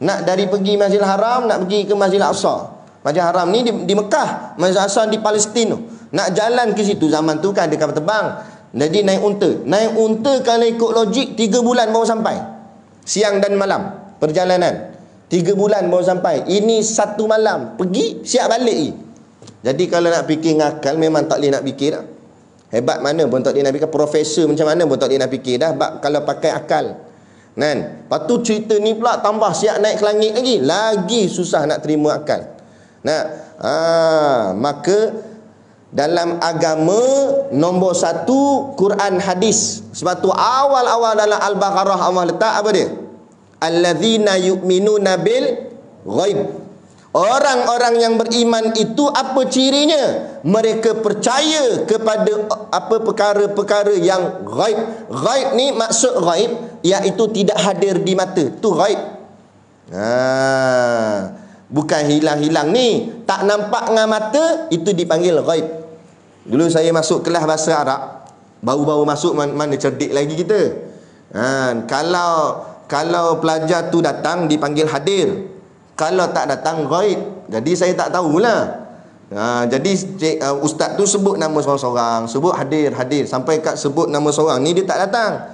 Nak dari pergi Masjidil Haram, nak pergi ke Masjidil Aqsa. Masjidil Haram ni di Mekah, Masjidil Aqsa di Palestin tu. Nak jalan ke situ, zaman tu kan ada kapal terbang. Jadi naik unta. Naik unta kalau ikut logik 3 bulan baru sampai. Siang dan malam perjalanan. 3 bulan baru sampai. Ini 1 malam pergi, siap balik lagi. Jadi kalau nak fikir dengan akal, memang tak boleh nak fikir dah. Hebat mana pun tak boleh nak fikir. Profesor macam mana pun tak boleh nak fikir dah kalau pakai akal. Kan? Lepas tu cerita ni pula tambah siap naik ke langit lagi. Lagi susah nak terima akal. Nah, maka dalam agama nombor 1 Quran hadis. Sebab tu awal-awal dalam Al-Baqarah Allah letak apa dia? Allazina yu'minuna bil ghaib. Orang-orang yang beriman itu apa cirinya? Mereka percaya kepada apa perkara-perkara yang ghaib. Ghaib ni maksud ghaib iaitu tidak hadir di mata. Tu ghaib. Bukan hilang-hilang ni, tak nampak dengan mata, itu dipanggil ghaib. Dulu saya masuk kelas bahasa Arab, baru-baru masuk, mana cerdik lagi kita. Kalau pelajar tu datang dipanggil hadir, kalau tak datang ghaib. Jadi saya tak tahulah. Jadi ustaz tu sebut nama seorang-seorang, sebut hadir, sampai kat sebut nama seorang ni dia tak datang.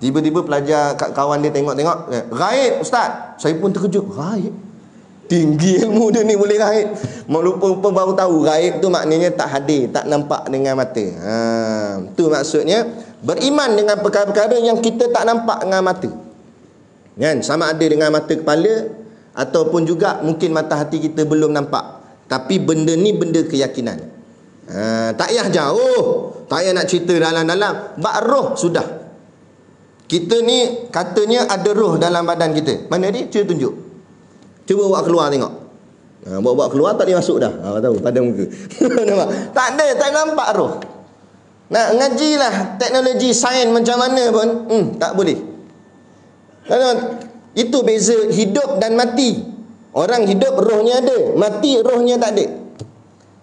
Tiba-tiba pelajar kat kawan dia tengok-tengok, ghaib ustaz. Saya pun terkejut, ghaib. Tinggi ilmu dia ni boleh ghaib. Lupa baru tahu ghaib tu maknanya tak hadir, tak nampak dengan mata. Tu maksudnya beriman dengan perkara-perkara yang kita tak nampak dengan mata. Kan? Sama ada dengan mata kepala ataupun juga mungkin mata hati kita belum nampak. Tapi benda ni benda keyakinan. Tak payah jauh, tak payah nak cerita dalam-dalam. Bak roh sudah. Kita ni katanya ada roh dalam badan kita. Mana dia? Cuba tunjuk. Cuba bawa keluar tengok. Bawa keluar tak dia masuk dah. Tahu pada muka. Nampak? Tak ada, tak nampak roh. Nak ngajilah teknologi sains macam mana pun tak boleh. Itu beza hidup dan mati. Orang hidup rohnya ada, mati rohnya tak ada.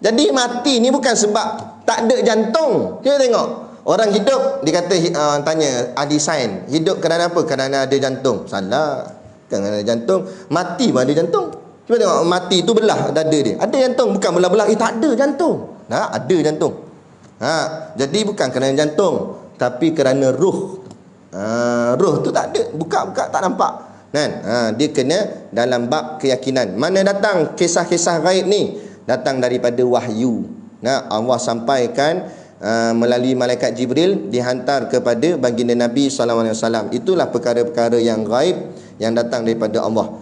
Jadi mati ni bukan sebab tak ada jantung. Kita tengok orang hidup, dia kata tanya ahli sains, hidup kerana apa? Kerana ada jantung. Salah. Kerana ada jantung. Mati pun ada jantung. Cuba tengok, mati tu belah dada dia, ada jantung. Bukan belah-belah, tak ada jantung. Ada jantung. Jadi bukan kerana jantung, tapi kerana roh. Roh tu tak ada, buka-buka tak nampak. Kan? Dia kena dalam bab keyakinan. Mana datang kisah-kisah gaib ni? Datang daripada wahyu. Allah sampaikan melalui malaikat Jibril, dihantar kepada baginda Nabi SAW. Itulah perkara-perkara yang gaib yang datang daripada Allah.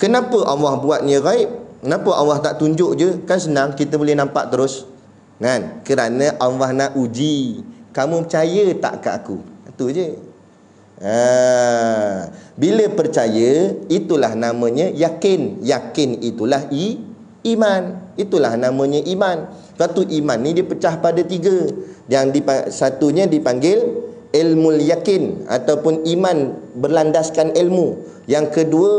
Kenapa Allah buatnya gaib? Kenapa Allah tak tunjuk je? Kan senang, kita boleh nampak terus. Kan? Kerana Allah nak uji, kamu percaya tak kat aku? Itu je. Bila percaya, itulah namanya yakin. Yakin itulah iman. Itulah namanya iman. Satu iman ni dia pecah pada 3. Satunya dipanggil ilmul yakin ataupun iman berlandaskan ilmu. Yang kedua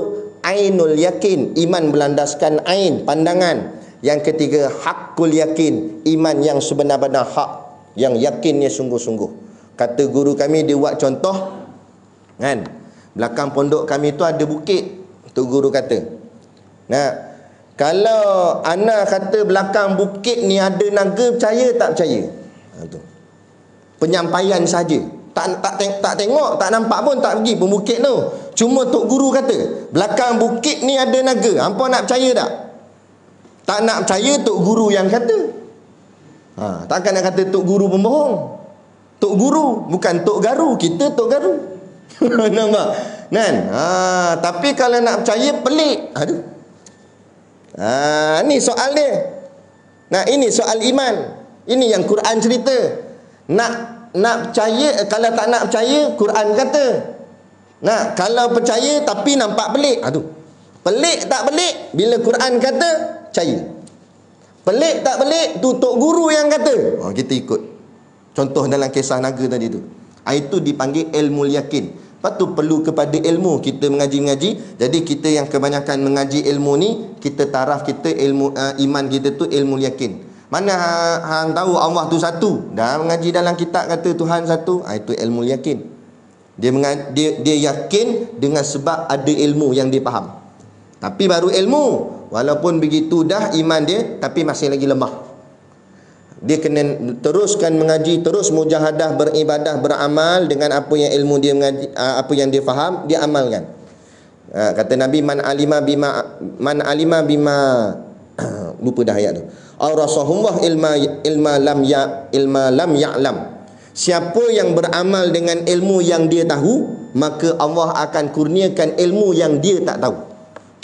ainul yakin, iman berlandaskan ain, pandangan. Yang ketiga hakul yakin, iman yang sebenar-benar hak, yang yakinnya sungguh-sungguh. Kata guru kami, dia buat contoh kan, belakang pondok kami tu ada bukit. Tu guru kata, kalau ana kata belakang bukit ni ada naga, percaya tak percaya? Tu penyampaian saja. Tak tengok, tak nampak pun, tak pergi pun bukit tu. Cuma tok guru kata belakang bukit ni ada naga. Hampa nak percaya tak? Tak nak percaya, tok guru yang kata. Takkan nak kata tok guru pembohong. Tok guru, bukan tok garu. Kita tok garu. Nampak? Kan? Tapi kalau nak percaya, pelik. Aduh. Ni soal dia. Ini soal iman. Ini yang Quran cerita. Nak percaya, kalau tak nak percaya, Quran kata. Kalau percaya tapi nampak pelik. Pelik tak pelik, bila Quran kata, percaya. Pelik tak pelik, tu tok guru yang kata. Kita ikut. Contoh dalam kisah naga tadi tu. Itu dipanggil ilmu yakin. Lepas tu perlu kepada ilmu. Kita mengaji-mengaji. Jadi kita yang kebanyakan mengaji ilmu ni, kita taraf kita ilmu iman kita tu ilmu yakin. Mana hang tahu Allah tu satu? Dah mengaji dalam kitab kata Tuhan satu. Itu ilmu yakin. Dia yakin dengan sebab ada ilmu yang dia faham. Tapi baru ilmu. Walaupun begitu dah iman dia, tapi masih lagi lemah. Dia kena teruskan mengaji, terus mujahadah, beribadah, beramal dengan apa yang ilmu dia mengaji, apa yang dia faham, dia amalkan. Kata Nabi, man alima bima lupa dah ayat tu. Awrasahullah ilma lam ya'lam. Siapa yang beramal dengan ilmu yang dia tahu, maka Allah akan kurniakan ilmu yang dia tak tahu.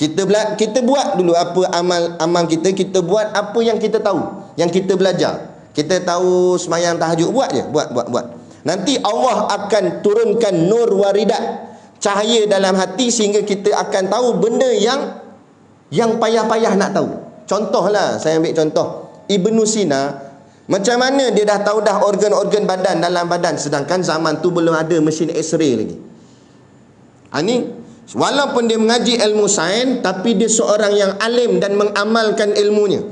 Kita buat dulu apa amal kita buat apa yang kita tahu, yang kita belajar. Kita tahu semayang tahajud, buat je, buat. Nanti Allah akan turunkan nur waridat, cahaya dalam hati, sehingga kita akan tahu benda yang payah-payah nak tahu. Contohlah, saya ambil contoh Ibnu Sina. Macam mana dia dah tahu dah organ-organ badan dalam badan, sedangkan zaman tu belum ada mesin X-ray lagi. Ini walaupun dia mengaji ilmu sains, tapi dia seorang yang alim dan mengamalkan ilmunya,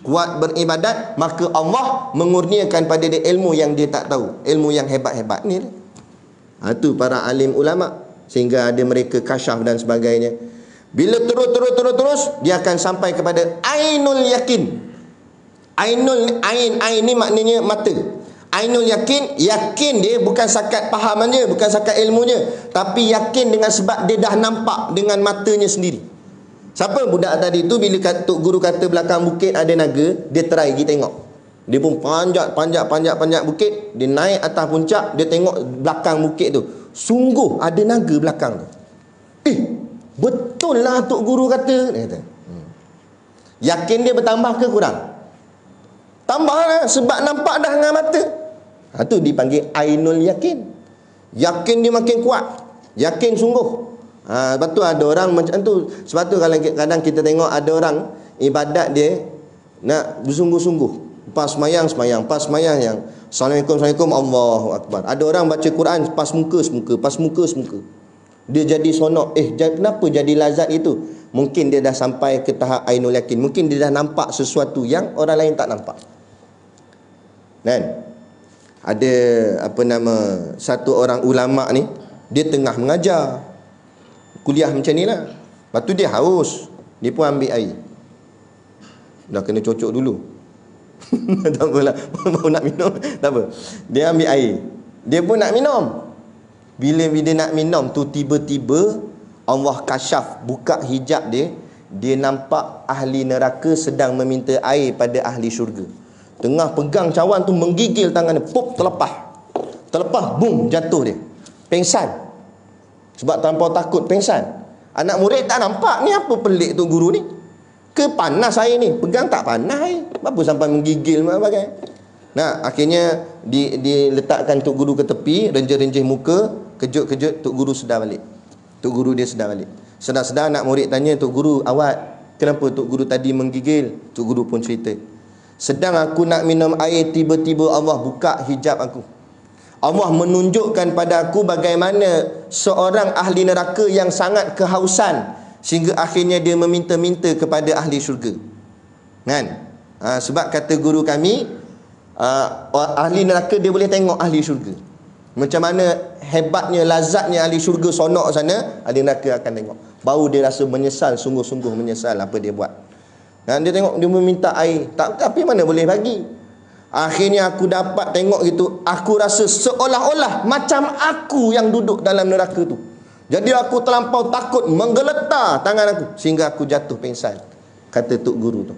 kuat beribadat, maka Allah mengurniakan pada dia ilmu yang dia tak tahu, ilmu yang hebat-hebat ni. Itu para alim ulama, sehingga ada mereka kasyaf dan sebagainya. Bila terus dia akan sampai kepada ainul yakin. Ain ni maknanya mata. Ainul yakin, yakin dia bukan sakat fahaman dia, bukan sakat ilmunya, tapi yakin dengan sebab dia dah nampak dengan matanya sendiri. Siapa budak tadi tu, bila tok guru kata belakang bukit ada naga, dia try pergi tengok. Dia pun panjat bukit, dia naik atas puncak, dia tengok belakang bukit tu. Sungguh ada naga belakang tu. Betul lah tok guru kata, dia kata. Yakin dia bertambah ke kurang? Tambah lah, sebab nampak dah dengan mata. Itu dipanggil ainul yakin. Yakin dia makin kuat, yakin sungguh. Lepas tu ada orang macam tu. Sebab tu kadang kita tengok ada orang ibadat dia nak bersungguh-sungguh. Pas semayang, yang Assalamualaikum, Allahu Akbar. Ada orang baca Quran pas muka, dia jadi sonok. Kenapa jadi lazat itu? Mungkin dia dah sampai ke tahap ainul yakin. Mungkin dia dah nampak sesuatu yang orang lain tak nampak. Kan? Ada satu orang ulama ni, dia tengah mengajar kuliah macam ni lah. Lepas tu dia haus, dia pun ambil air. Dah kena cocok dulu. Tak apalah, baru nak minum, tak apa. Dia ambil air, dia pun nak minum. Bila nak minum tu, tiba-tiba Allah kasyaf, buka hijab dia nampak ahli neraka sedang meminta air pada ahli syurga. Tengah pegang cawan tu, menggigil tangan dia, pop, terlepas, boom, jatuh dia, pengsan. Sebab terlampau takut, pengsan. Anak murid tak nampak, ni apa pelik tu guru ni, ke panas air ni, pegang tak panas air, apa sampai menggigil bagai. Akhirnya diletakkan tok guru ke tepi, renjih-renjih muka, kejut-kejut, tok guru sedar balik. Tok guru dia sedar balik. Sedar-sedar anak murid tanya, tok guru, awak kenapa tok guru tadi menggigil? Tok guru pun cerita, sedang aku nak minum air, tiba-tiba Allah buka hijab aku. Allah menunjukkan pada aku bagaimana seorang ahli neraka yang sangat kehausan, sehingga akhirnya dia meminta-minta kepada ahli syurga. Kan? Sebab kata guru kami, ahli neraka dia boleh tengok ahli syurga. Macam mana hebatnya, lazatnya ahli syurga sonok sana, ahli neraka akan tengok. Baru dia rasa menyesal, sungguh-sungguh menyesal apa dia buat. Dan dia tengok, dia meminta air, tapi mana boleh bagi. Akhirnya aku dapat tengok gitu, aku rasa seolah-olah macam aku yang duduk dalam neraka tu. Jadi aku terlampau takut, menggeletar tangan aku, sehingga aku jatuh pingsan, kata tok guru tu.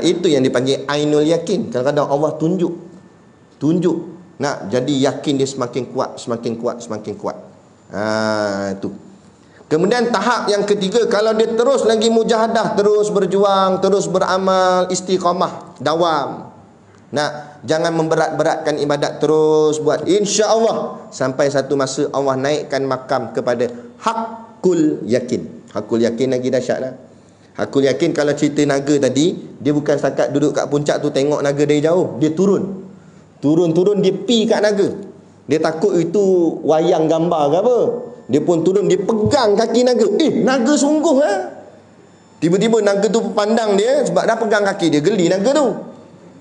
Itu yang dipanggil ainul yakin. Kadang-kadang Allah tunjuk. Jadi yakin dia semakin kuat. Itu. Kemudian tahap yang ketiga, kalau dia terus lagi mujahadah, terus berjuang, terus beramal, istiqamah, dawam. Jangan memberat-beratkan ibadat, terus buat insya-Allah sampai satu masa Allah naikkan makam kepada hakul yakin. Hakul yakin lagi dahsyatlah. Hakul yakin, kalau cerita naga tadi, dia bukan setakat duduk kat puncak tu tengok naga dari jauh, dia turun dia pi kat naga. Dia takut itu wayang gambar ke apa. Dia pun turun, dia pegang kaki naga. Naga sungguh Tiba-tiba naga tu pandang dia, sebab dah pegang kaki dia, geli naga tu.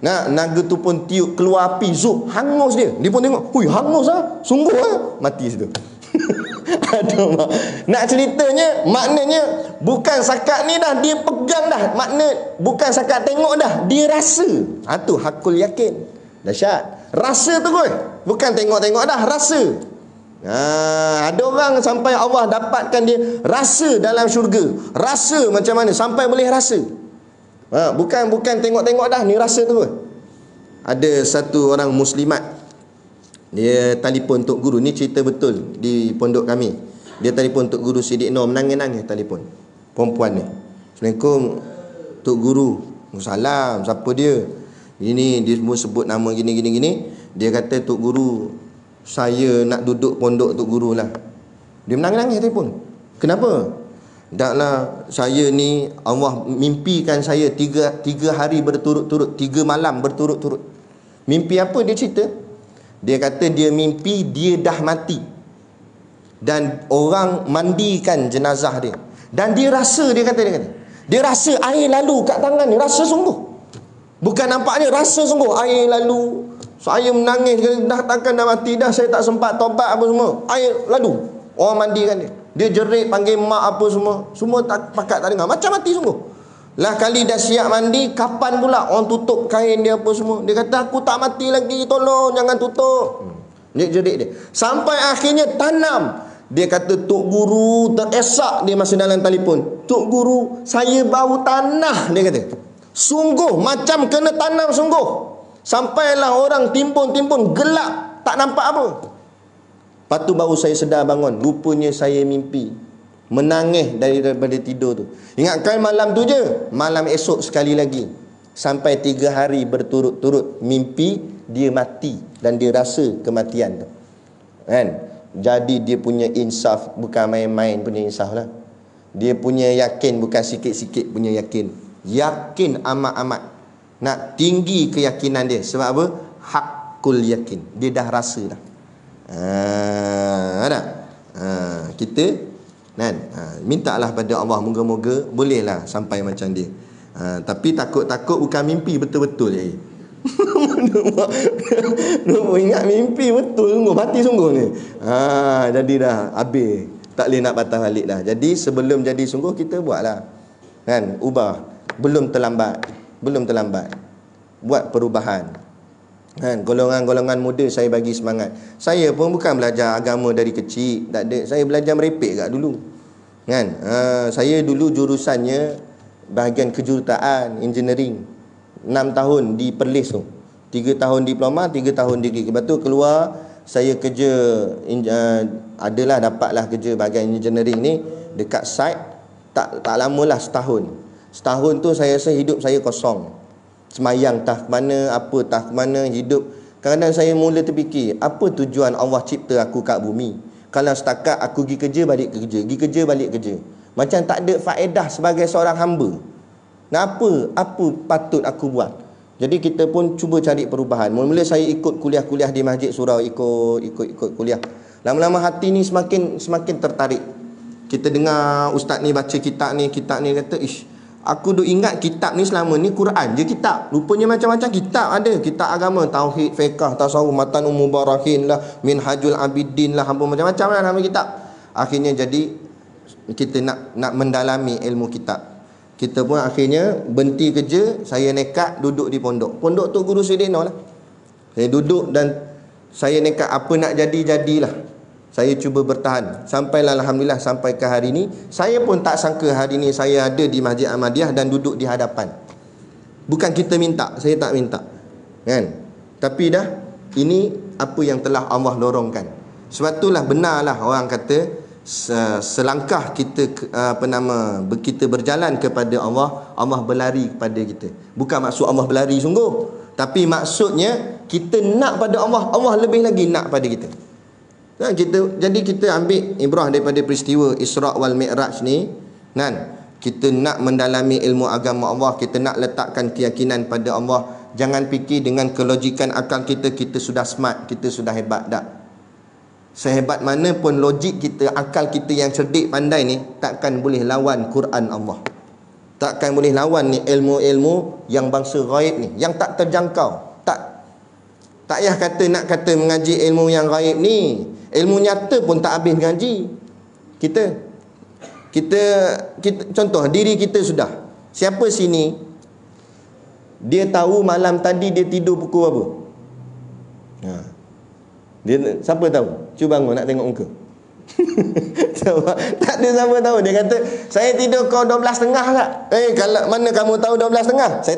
Naga tu pun tiup keluar api, zup, hangus dia. Dia pun tengok, hui, hangus sungguh mati situ. Aduh, nak ceritanya, maknanya bukan sakat ni dah dia pegang dah, makna bukan sakat tengok dah, dia rasa. Tu hakul yakin. Dahsyat. Rasa tu bukan tengok-tengok dah, rasa. Ada orang sampai Allah dapatkan dia rasa dalam syurga. Rasa macam mana sampai boleh rasa. Bukan tengok-tengok dah, ni rasa tu. Ada satu orang muslimat, dia telefon Tok Guru. Ni cerita betul di pondok kami. Dia telefon Tok Guru Siddiq Nur, menangis-nangis telefon. Perempuan ni, Assalamualaikum Tok Guru. Salam, siapa dia? Ini dia semua sebut nama gini. Dia kata, Tok Guru, saya nak duduk pondok Tok Guru lah. Dia menangis-nangis telefon. Kenapa? Taklah, saya ni Allah mimpikan saya tiga hari berturut-turut, 3 malam berturut-turut. Mimpi apa dia cerita? Dia kata dia mimpi dia dah mati dan orang mandikan jenazah dia. Dan dia rasa, dia kata dia rasa air lalu kat tangan ni, rasa sungguh. Bukan nampaknya, rasa sungguh air lalu. Saya menangis, dah takkan dah mati dah, saya tak sempat tobat apa semua. Air lalu, orang mandikan dia. Dia jerit panggil mak apa semua tak pakat, tak dengar, macam mati sungguh. Lah kali dah siap mandi, kapan pula orang tutup kain dia apa semua. Dia kata, aku tak mati lagi, tolong jangan tutup. Dia jerit dia. Sampai akhirnya tanam. Dia kata, Tok Guru, teresak dia masa dalam telefon. Tok Guru, saya bau tanah, dia kata. Sungguh macam kena tanam sungguh. Sampailah orang timbun-timbun, gelap, tak nampak apa. Lepas tu baru saya sedar bangun, rupanya saya mimpi. Menangis daripada tidur tu. Ingatkan malam tu je, malam esok sekali lagi. Sampai 3 hari berturut-turut mimpi dia mati dan dia rasa kematian tu. Kan? Jadi dia punya insaf bukan main-main punya insaf lah. Dia punya yakin bukan sikit-sikit punya yakin. Yakin amat-amat. Nak tinggi keyakinan dia. Sebab apa? Hakul yakin. Dia dah rasa dah. Kita kan, mintalah pada Allah, moga-moga bolehlah sampai macam dia. Tapi takut-takut bukan mimpi betul-betul je. Ingat mimpi betul sungguh, mati sungguh ni. Jadi dah habis, tak boleh nak patah balik dah. Jadi sebelum jadi sungguh kita buatlah, kan, ubah. Belum terlambat buat perubahan. Kan, golongan-golongan muda saya bagi semangat. Saya pun bukan belajar agama dari kecil, tak ada. Saya belajar merepek kat dulu. Kan? Saya dulu jurusannya bahagian kejuruteraan engineering. 6 tahun di Perlis tu. 3 tahun diploma, 3 tahun degree. Lepas tu keluar saya kerja, adalah dapatlah kerja bahagian engineering ni dekat site. Tak lamalah setahun. Setahun tu saya rasa hidup saya kosong. Semayang tak mana, apa tak mana, hidup. Kadang-kadang saya mula terfikir, apa tujuan Allah cipta aku kat bumi? Kalau setakat aku pergi kerja balik kerja, pergi kerja balik kerja, macam tak ada faedah sebagai seorang hamba. Apa patut aku buat? Jadi kita pun cuba cari perubahan. Mula-mula saya ikut kuliah-kuliah di Masjid Surau, ikut kuliah. Lama-lama hati ni semakin tertarik. Kita dengar ustaz ni baca kitab ni kata, aku duk ingat kitab ni selama ni Quran je kitab. Rupanya macam-macam kitab ada. Kitab agama, tauhid, fiqh, tasawuf, matan mubarahin lah, minhajul abidin lah, macam-macam lah nama kitab. Akhirnya jadi kita nak mendalami ilmu kitab. Kita pun akhirnya berhenti kerja, saya nekat duduk di pondok. Pondok Tok Guru Siddiq Nur lah. Saya duduk dan saya nekat apa nak jadilah. Saya cuba bertahan. Sampailah alhamdulillah sampai ke hari ini. Saya pun tak sangka hari ini saya ada di Masjid Ahmadiyah dan duduk di hadapan. Bukan kita minta, saya tak minta. Kan? Tapi dah ini apa yang telah Allah lorongkan. Sebab itulah benarlah orang kata selangkah kita kita berjalan kepada Allah, Allah berlari kepada kita. Bukan maksud Allah berlari sungguh. Tapi maksudnya kita nak pada Allah, Allah lebih lagi nak pada kita. Jadi kita ambil ibrah daripada peristiwa Isra' wal Mi'raj ni, kan? Kita nak mendalami ilmu agama Allah, kita nak letakkan keyakinan pada Allah. Jangan fikir dengan kelogikan akal kita, kita sudah smart, kita sudah hebat. Tak. Sehebat mana pun logik kita, akal kita yang cerdik pandai ni, takkan boleh lawan Quran Allah. Takkan boleh lawan ni ilmu-ilmu yang bangsa ghaib ni, yang tak terjangkau. Tak payah kata nak kata mengaji ilmu yang ghaib ni. Ilmu nyata pun tak habis mengaji. Kita contoh diri kita sudah. Siapa sini dia tahu malam tadi dia tidur pukul apa? Siapa tahu? Cuba bangun nak tengok muka. Tak ada siapa tahu. Dia kata saya tidur kau 12.30 tak? Kalau mana kamu tahu 12.30? Saya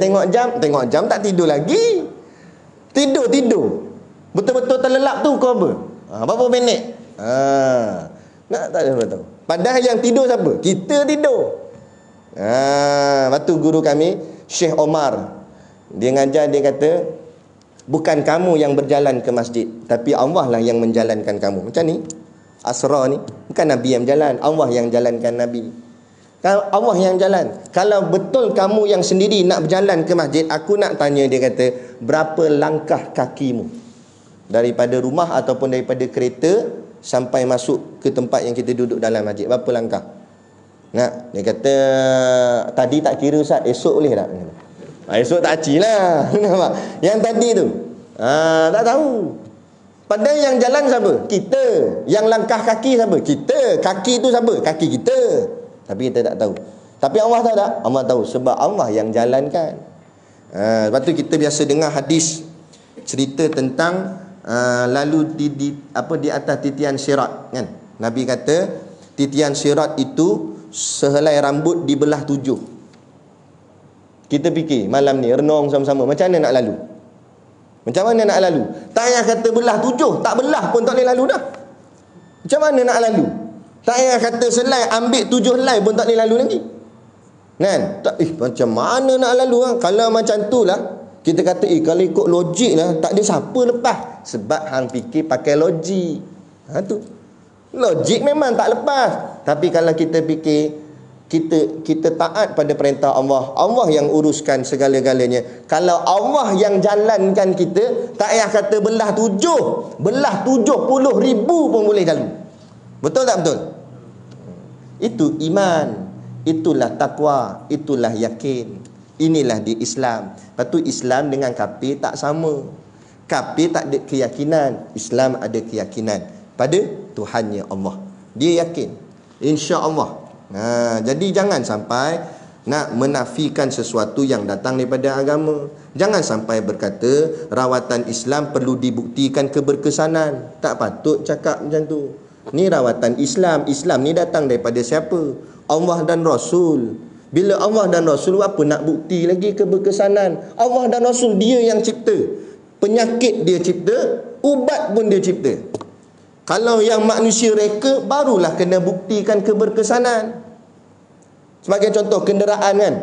tengok jam tak tidur lagi. Tidur betul-betul terlelap tu kau apa? Berapa minit? Tak ada siapa tahu. Padahal yang tidur siapa? Kita tidur. Lepas tu guru kami Syekh Omar, dia ngajar, dia kata bukan kamu yang berjalan ke masjid, tapi Allah lah yang menjalankan kamu. Macam ni Asra ni, bukan Nabi yang jalan, Allah yang jalankan Nabi. Allah yang jalan. Kalau betul kamu yang sendiri nak berjalan ke masjid, aku nak tanya, dia kata, berapa langkah kakimu daripada rumah ataupun daripada kereta sampai masuk ke tempat yang kita duduk dalam masjid? Berapa langkah? Dia kata, tadi tak kira Ustaz, esok boleh tak? Esok tak aci lah. Yang tadi tu tak tahu. Padahal yang jalan siapa? Kita. Yang langkah kaki siapa? Kita. Kaki tu siapa? Kaki kita. Tapi kita tak tahu. Tapi Allah tahu tak? Allah tahu, sebab Allah yang jalankan. Lepas tu kita biasa dengar hadis cerita tentang lalu di atas titian sirat, kan? Nabi kata titian sirat itu sehelai rambut dibelah 7. Kita fikir malam ni renung sama-sama, macam mana nak lalu? Macam mana nak lalu? Tak payah kata belah 7, tak belah pun tak boleh lalu dah. Macam mana nak lalu? Tak payah kata selai, ambil 7 helai pun tak boleh lalu lagi. Kan? Macam mana nak lalu? Kalau macam tu lah, kita kata kalau ikut logik lah, tak ada siapa lepas. Sebab hang fikir pakai logik. Tu logik memang tak lepas. Tapi kalau kita fikir, kita taat pada perintah Allah, Allah yang uruskan segala-galanya. Kalau Allah yang jalankan kita, tak payah kata belah 7, belah 70,000 pun boleh lalu. Betul tak betul? Itu iman, itulah takwa, itulah yakin. Inilah di Islam. Lepas tu Islam dengan kafir tak sama. Kafir tak ada keyakinan, Islam ada keyakinan pada Tuhannya Allah. Dia yakin, insya-Allah. Jadi jangan sampai nak menafikan sesuatu yang datang daripada agama. Jangan sampai berkata rawatan Islam perlu dibuktikan keberkesanan. Tak patut cakap macam tu. Ni rawatan Islam. Islam ni datang daripada siapa? Allah dan Rasul. Bila Allah dan Rasul, apa nak bukti lagi keberkesanan? Allah dan Rasul dia yang cipta. Penyakit dia cipta, ubat pun dia cipta. Kalau yang manusia reka, barulah kena buktikan keberkesanan. Sebagai contoh kenderaan, kan,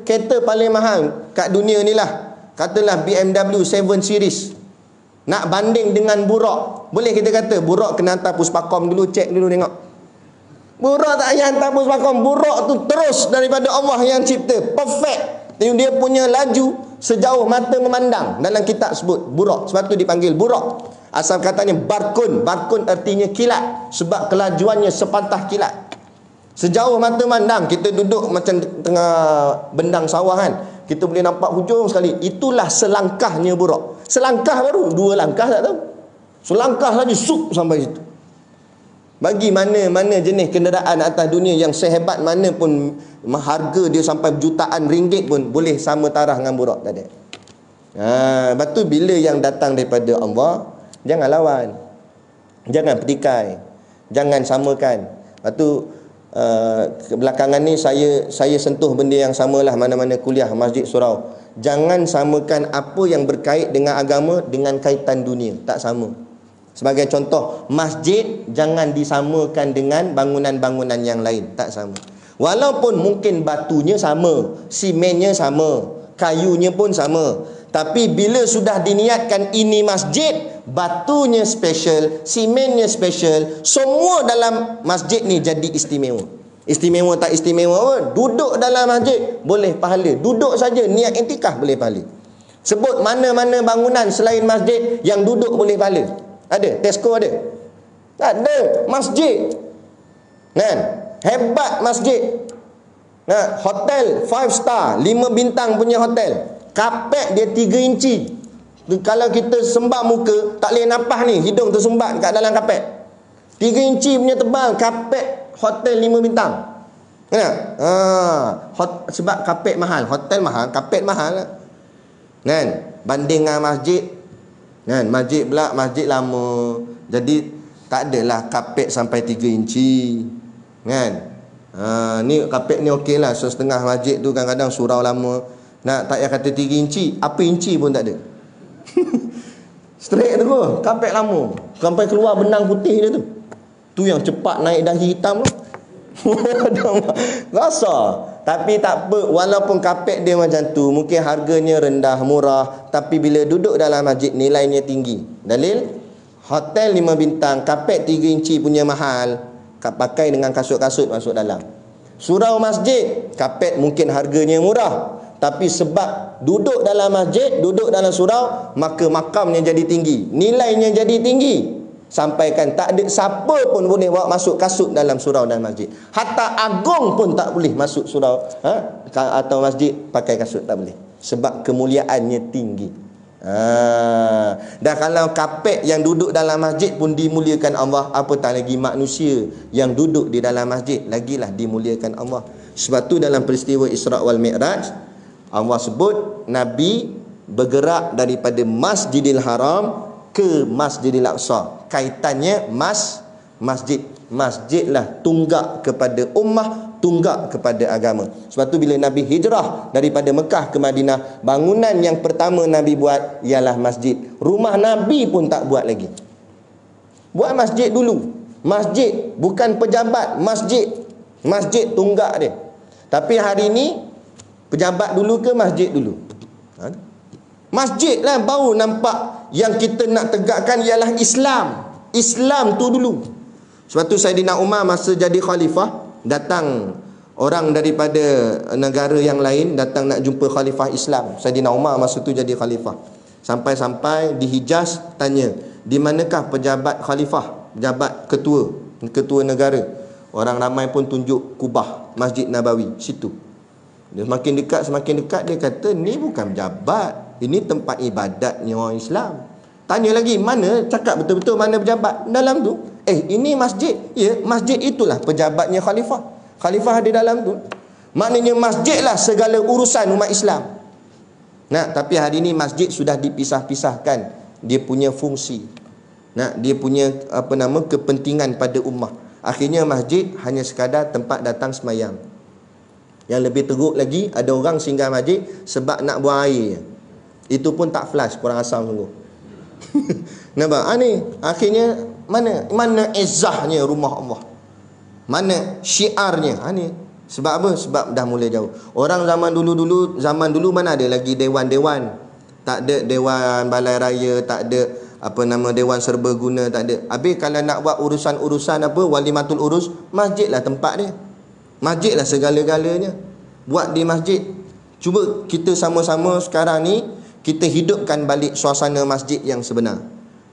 kereta paling mahal kat dunia ni lah, katalah BMW 7 Series. Nak banding dengan Buraq, boleh kita kata Buraq kena hantar Puspakom dulu, cek dulu tengok. Buraq tak payah hantar Puspakom. Buraq tu terus daripada Allah yang cipta, perfect. Dia punya laju sejauh mata memandang. Dalam kitab sebut Buraq, sebab tu dipanggil Buraq. Asal katanya barkun. Barkun artinya kilat, sebab kelajuannya sepatah kilat. Sejauh mata mandang, kita duduk macam tengah bendang sawah, kan, kita boleh nampak hujung sekali. Itulah selangkahnya Buraq. Selangkah baru, 2 langkah tak tahu. Selangkah saja sup sampai situ. Bagi mana jenis kenderaan atas dunia yang sehebat mana pun, harga dia sampai jutaan ringgit pun boleh sama taraf dengan Buraq tadi. Lepas tu bila yang datang daripada Allah, jangan lawan, jangan petikai, jangan samakan. Lepas tu belakangan ni saya sentuh benda yang samalah mana-mana kuliah Masjid Surau. Jangan samakan apa yang berkait dengan agama dengan kaitan dunia, tak sama. Sebagai contoh, masjid jangan disamakan dengan bangunan-bangunan yang lain, tak sama. Walaupun mungkin batunya sama, simennya sama, kayunya pun sama, Tapi bila sudah diniatkan ini masjid, batunya special, simennya special, semua dalam masjid ni jadi istimewa. Istimewa tak istimewa pun, duduk dalam masjid boleh pahala. Duduk saja niat intikaf boleh pahala. Sebut mana-mana bangunan selain masjid yang duduk boleh pahala. Ada? Tesco ada? Tak ada. Masjid. Kan? Hebat masjid. Nah, hotel 5 star, 5 bintang punya hotel. Kapet dia 3 inci. Kalau kita sembah muka, tak boleh napas ni, hidung tersumbat kat dalam kapet. 3 inci punya tebal kapet hotel 5 bintang. Sebab kapet mahal, hotel mahal, kapet mahal lah. Kan? Banding dengan masjid. Kan? Masjid pula, masjid lama. Jadi tak adalah kapet sampai 3 inci. Kan? Ni kapet ni okey lah. So setengah masjid tu kadang-kadang surau lama. Nak tak payah kata 3 inci, apa inci pun tak ada. Straight tu pun, kapet lama. Sampai keluar benang putih dia tu. Tu yang cepat naik dahi hitam tu. Rasa. Tapi tak apa, walaupun kapet dia macam tu, mungkin harganya rendah, murah, tapi bila duduk dalam masjid nilainya tinggi. Dalil? Hotel 5 bintang, kapet 3 inci punya mahal, pakai dengan kasut-kasut masuk dalam. Surau masjid, kapet mungkin harganya murah, tapi sebab duduk dalam masjid, duduk dalam surau, maka makamnya jadi tinggi, nilainya jadi tinggi. Sampaikan tak ada siapa pun boleh bawa masuk kasut dalam surau dan masjid. Hatta agung pun tak boleh masuk surau atau masjid pakai kasut, tak boleh. Sebab kemuliaannya tinggi. Dan kalau kapet yang duduk dalam masjid pun dimuliakan Allah, apatah lagi manusia yang duduk di dalam masjid, lagilah dimuliakan Allah. Sebab tu dalam peristiwa Isra' wal Mi'raj, Allah sebut Nabi bergerak daripada Masjidil Haram ke Masjidil Aqsa. Kaitannya masjid. Masjidlah tunggak kepada ummah, tunggak kepada agama. Sebab tu bila Nabi hijrah daripada Mekah ke Madinah, bangunan yang pertama Nabi buat ialah masjid. Rumah Nabi pun tak buat lagi. Buat masjid dulu. Masjid, bukan pejabat, masjid. Masjid tunggak dia. Tapi hari ni pejabat dulu ke masjid dulu? Masjid lah baru nampak yang kita nak tegakkan ialah Islam. Islam tu dulu. Sebab tu Saidina Umar masa jadi khalifah, datang orang daripada negara yang lain datang nak jumpa khalifah Islam. Saidina Umar masa tu jadi khalifah. Sampai-sampai di Hijaz tanya, di manakah pejabat khalifah, pejabat ketua negara? Orang ramai pun tunjuk Kubah, Masjid Nabawi, situ. Dia semakin dekat dia kata, ni bukan pejabat, ini tempat ibadatnya orang Islam. Tanya lagi, mana? Cakap betul-betul mana pejabat dalam tu? Ini masjid. Ya, masjid itulah pejabatnya khalifah. Khalifah ada dalam tu. Maknanya masjidlah segala urusan umat Islam. Nah, tapi hari ini masjid sudah dipisah-pisahkan dia punya fungsi. Nah, dia punya kepentingan pada ummah. Akhirnya masjid hanya sekadar tempat datang semayang. Yang lebih teruk lagi, ada orang singgah masjid sebab nak buang air. Itu pun tak flush, kurang asam sungguh. Nampak? Ni akhirnya mana izzahnya rumah Allah, mana syiarnya. Ni sebab apa? Sebab dah mula jauh. Orang zaman dulu mana ada lagi dewan-dewan. Tak ada dewan balai raya, tak ada dewan serbaguna, tak ada. Habis kalau nak buat urusan-urusan walimatul urus, masjidlah tempat dia. Masjidlah segala-galanya. Buat di masjid. Cuba kita sama-sama sekarang ni kita hidupkan balik suasana masjid yang sebenar.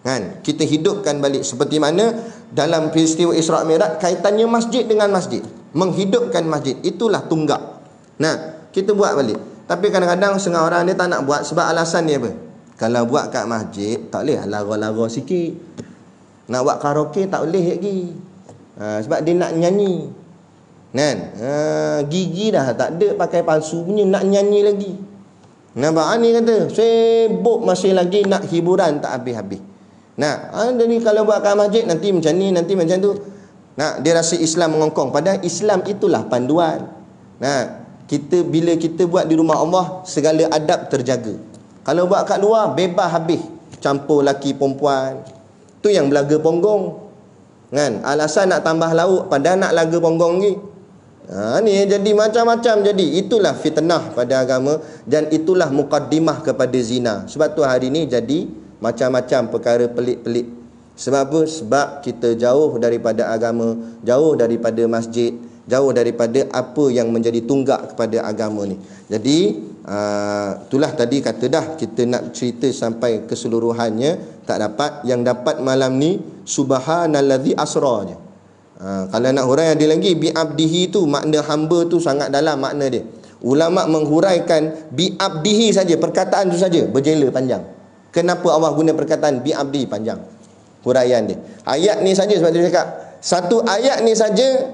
Kan? Kita hidupkan balik seperti mana dalam peristiwa Isra' Mi'raj, kaitannya masjid dengan masjid. Menghidupkan masjid, itulah tunggak. Nah, kita buat balik. Tapi kadang-kadang setengah orang dia tak nak buat sebab alasan dia apa? Kalau buat kat masjid, tak boleh lara-lara sikit. Nak buat karaoke tak boleh lagi. Sebab dia nak nyanyi. Kan? Gigi dah tak ada, pakai palsu punya, nak nyanyi lagi. Nampak ni kata, sibuk masih lagi nak hiburan tak habis-habis. Nah, jadi kalau buat kat masjid nanti macam ni, nanti macam tu. Nah, dia rasa Islam mengongkong, padahal Islam itulah panduan. Nah, bila kita buat di rumah Allah, segala adab terjaga. Kalau buat kat luar, bebas habis. Campur laki perempuan. Tu yang belaga ponggong. Kan? Alasan nak tambah lauk, padahal nak laga ponggong lagi. Ni jadi macam-macam jadi. Itulah fitnah pada agama dan itulah mukaddimah kepada zina. Sebab tu hari ni jadi macam-macam perkara pelik-pelik. Sebab apa? Sebab kita jauh daripada agama, jauh daripada masjid, jauh daripada apa yang menjadi tunggak kepada agama ni. Jadi itulah tadi kata dah, kita nak cerita sampai keseluruhannya tak dapat. Yang dapat malam ni subhanallazi asra je. Kalau nak hurai ada lagi bi'abdihi tu, makna hamba tu sangat dalam makna dia. Ulama menghuraikan bi'abdihi saja, perkataan tu saja berjela panjang. Kenapa Allah guna perkataan bi'abdi panjang huraian dia. Ayat ni saja sebab dia cakap satu ayat ni saja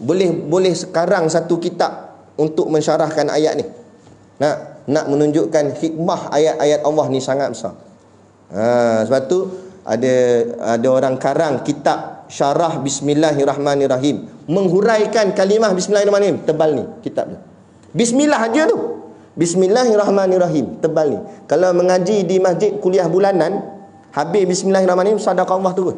boleh sekarang satu kitab untuk mensyarahkan ayat ni. Nak menunjukkan hikmah ayat-ayat Allah ni sangat besar. Sebab tu ada orang karang kitab syarah Bismillahirrahmanirrahim, menghuraikan kalimah Bismillahirrahmanirrahim, tebal ni kitab tu. Bismillah aja tu. Bismillahirrahmanirrahim, tebal ni. Kalau mengaji di masjid kuliah bulanan, habis Bismillahirrahmanirrahim, sedekah tu.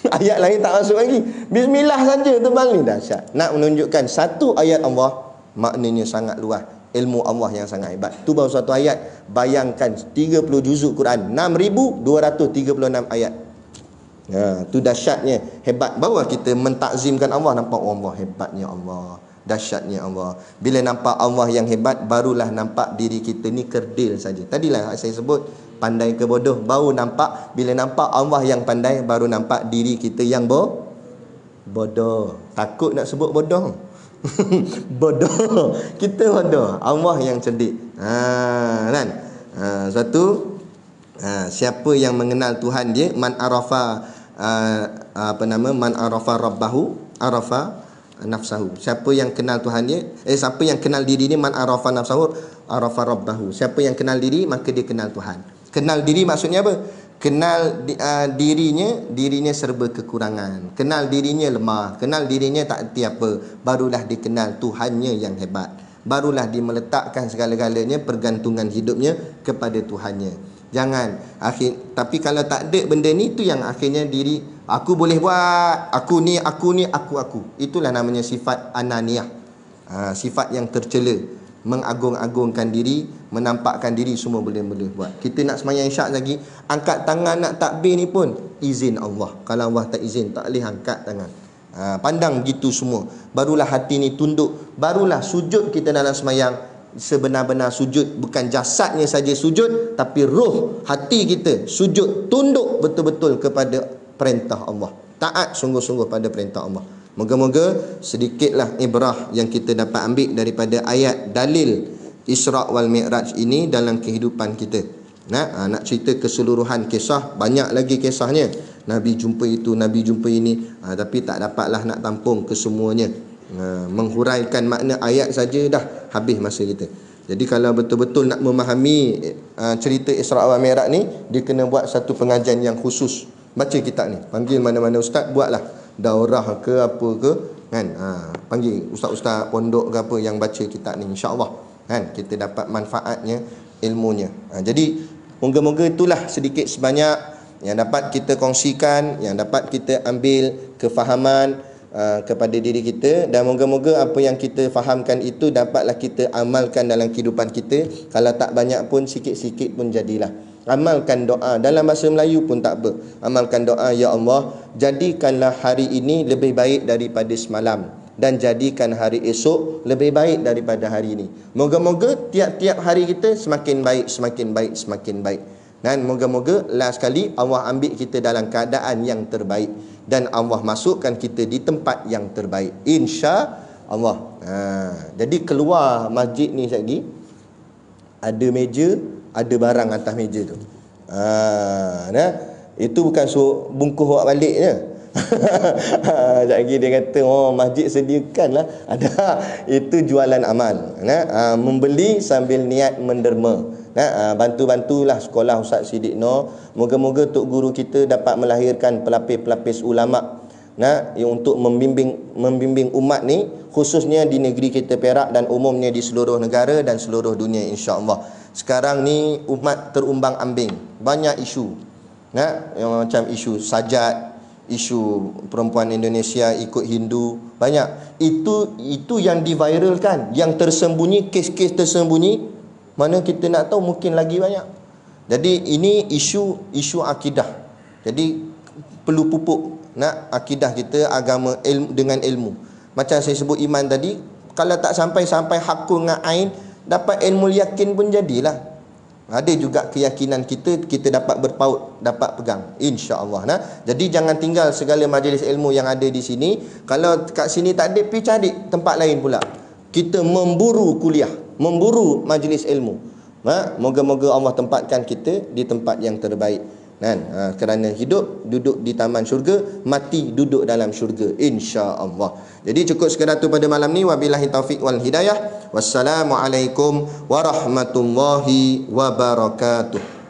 Ayat lain tak masuk lagi. Bismillah saja tebal ni, dahsyat. Nak menunjukkan satu ayat Allah maknanya sangat luas. Ilmu Allah yang sangat hebat. Tu baru satu ayat. Bayangkan 30 juzuk Quran, 6,236 ayat. Tu dahsyatnya, hebat. Barulah kita mentakzimkan Allah. Nampak Allah, hebatnya Allah, dahsyatnya Allah. Bila nampak Allah yang hebat, barulah nampak diri kita ni kerdil saja. Tadilah saya sebut pandai ke bodoh, baru nampak. Bila nampak Allah yang pandai, baru nampak diri kita yang bodoh. Takut nak sebut bodoh. Bodoh. Kita bodoh, Allah yang cerdik. Kan? Satu, siapa yang mengenal Tuhan dia, man arafa man arafa rabbahu arafa nafsahu. Siapa yang kenal Tuhan dia, siapa yang kenal diri ni, man arafa nafsahu arafa rabbahu. Siapa yang kenal diri, maka dia kenal Tuhan. Kenal diri maksudnya apa? Kenal dirinya serba kekurangan, kenal dirinya lemah, kenal dirinya tak erti apa, barulah dikenal Tuhannya yang hebat. Barulah dia meletakkan segala-galanya, pergantungan hidupnya kepada Tuhannya. Jangan tapi kalau tak ada benda ni, tu yang akhirnya diri aku boleh buat, aku ni, aku. Itulah namanya sifat ananiah. Sifat yang tercela, mengagung-agungkan diri, menampakkan diri semua boleh buat. Kita nak sembahyang isyak lagi, angkat tangan nak takbir ni pun izin Allah. Kalau Allah tak izin, tak boleh angkat tangan. Pandang gitu semua, barulah hati ni tunduk, barulah sujud kita dalam sembahyang sebenar-benar sujud. Bukan jasadnya saja sujud, tapi roh hati kita sujud, tunduk betul-betul kepada perintah Allah, taat sungguh-sungguh pada perintah Allah. Moga-moga sedikitlah ibrah yang kita dapat ambil daripada ayat dalil Isra' wal Mi'raj ini dalam kehidupan kita. Nak cerita keseluruhan kisah, banyak lagi kisahnya. Nabi jumpa itu, Nabi jumpa ini, tapi tak dapatlah nak tampung kesemuanya. Menghuraikan makna ayat saja dah habis masa kita. Jadi kalau betul-betul nak memahami cerita Isra' wal Mi'raj ni, dia kena buat satu pengajian yang khusus. Baca kitab ni, panggil mana-mana ustaz, buatlah daurah ke apa ke, kan? Panggil ustaz-ustaz pondok ke apa yang baca kitab ni, insya-Allah, kan? Kita dapat manfaatnya, ilmunya. Jadi moga-moga itulah sedikit sebanyak yang dapat kita kongsikan, yang dapat kita ambil kefahaman kepada diri kita, dan moga-moga apa yang kita fahamkan itu dapatlah kita amalkan dalam kehidupan kita. Kalau tak banyak pun, sikit-sikit pun jadilah. Amalkan doa, dalam bahasa Melayu pun tak apa. Amalkan doa, ya Allah, jadikanlah hari ini lebih baik daripada semalam, dan jadikan hari esok lebih baik daripada hari ini. Moga-moga tiap-tiap hari kita semakin baik, semakin baik, semakin baik. Dan moga-moga last sekali Allah ambil kita dalam keadaan yang terbaik, dan Allah masukkan kita di tempat yang terbaik, insya-Allah. Jadi keluar masjid ni lagi ada meja, ada barang atas meja tu. Itu bukan suruh bungkus awak balik je. Sekejap lagi dia kata, masjid sediakanlah. Ada. Itu jualan amal. Membeli sambil niat menderma. Bantu-bantulah sekolah Ustaz Siddiq Nur. Moga-moga Tok Guru kita dapat melahirkan pelapis-pelapis ulama' untuk membimbing umat ni, khususnya di negeri kita Perak dan umumnya di seluruh negara dan seluruh dunia, insya-Allah. Sekarang ni umat terumbang-ambing, banyak isu. Yang macam isu sajat, isu perempuan Indonesia ikut Hindu, banyak. Itu yang diviralkan, yang tersembunyi, kes-kes tersembunyi, mana kita nak tahu mungkin lagi banyak. Jadi ini isu akidah. Jadi perlu pupuk nak akidah kita, agama, ilmu dengan ilmu. Macam saya sebut iman tadi, kalau tak sampai hakul dengan ain, dapat ilmu yakin pun jadilah. Ada juga keyakinan kita dapat berpaut, dapat pegang, insya-Allah. Nah, jadi jangan tinggal segala majlis ilmu yang ada di sini. Kalau kat sini tak ada, pergi cari tempat lain pula. Kita memburu kuliah, memburu majlis ilmu. Moga-moga Allah tempatkan kita di tempat yang terbaik. Kerana hidup duduk di taman syurga, mati duduk dalam syurga, insya-Allah. Jadi cukup sekadar tu pada malam ni. Wabillahi taufiq wal hidayah. Wassalamualaikum warahmatullahi wabarakatuh.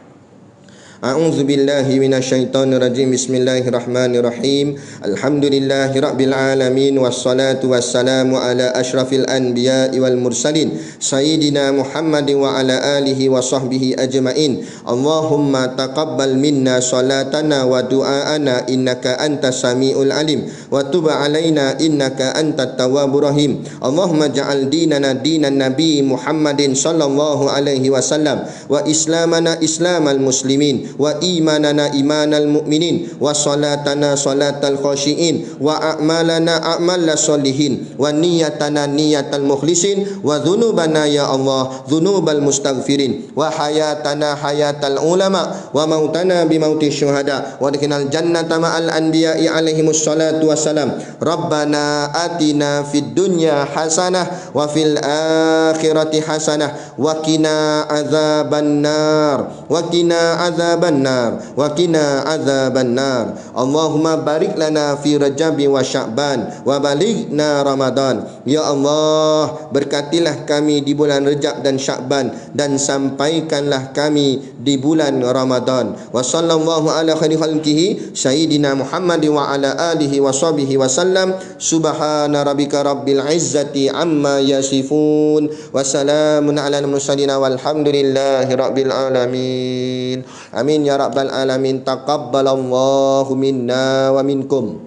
A'udzu billahi minasyaitonir rajim. Bismillahirrahmanirrahim. Alhamdulillahi rabbil alamin wassalatu wassalamu ala asyrafil anbiya'i wal mursalin sayyidina Muhammadin wa ala alihi wa sahbihi ajmain. Allahumma taqabbal minna salatana wa du'aana innaka antas samiul alim wa tub alaina innaka antat tawwabur rahim. Allahumma ja'al dinana dinan nabi Muhammadin sallallahu alaihi wasallam wa islamana islamal muslimin wa imanana imanal mu'minin wa salatana salatal khashiin wa a'malana a'malal solihin wa niyatana niyatal mukhlisin wa dhunubana ya Allah dhunubal mustaghfirin wa hayatana hayatal ulama wa mautana bimauti syuhada wa adkhilnal jannata ma'al anbiya'i alaihimus salatu wassalam. Rabbana atina fid dunya hasanah wa fil akhirati hasanah wa qina adzabannar wa qina adzabannar wa qina adzabannar. Allahumma barik lana fi Rajabi wa Sya'ban wa balighna Ramadan. Ya Allah, berkatilah kami di bulan Rajab dan Sya'ban dan sampaikanlah kami di bulan Ramadan. Wa sallallahu ala khairi khalqihi sayyidina Muhammad wa ala alihi wa sahbihi wa sallam. Subhana rabbika rabbil izzati amma yasifun wa salamun ala al-mursalin walhamdulillahi rabbil alamin. Amin ya rabbal alamin. Taqabbalallahu minna wa minkum.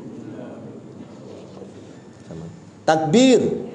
Takbir.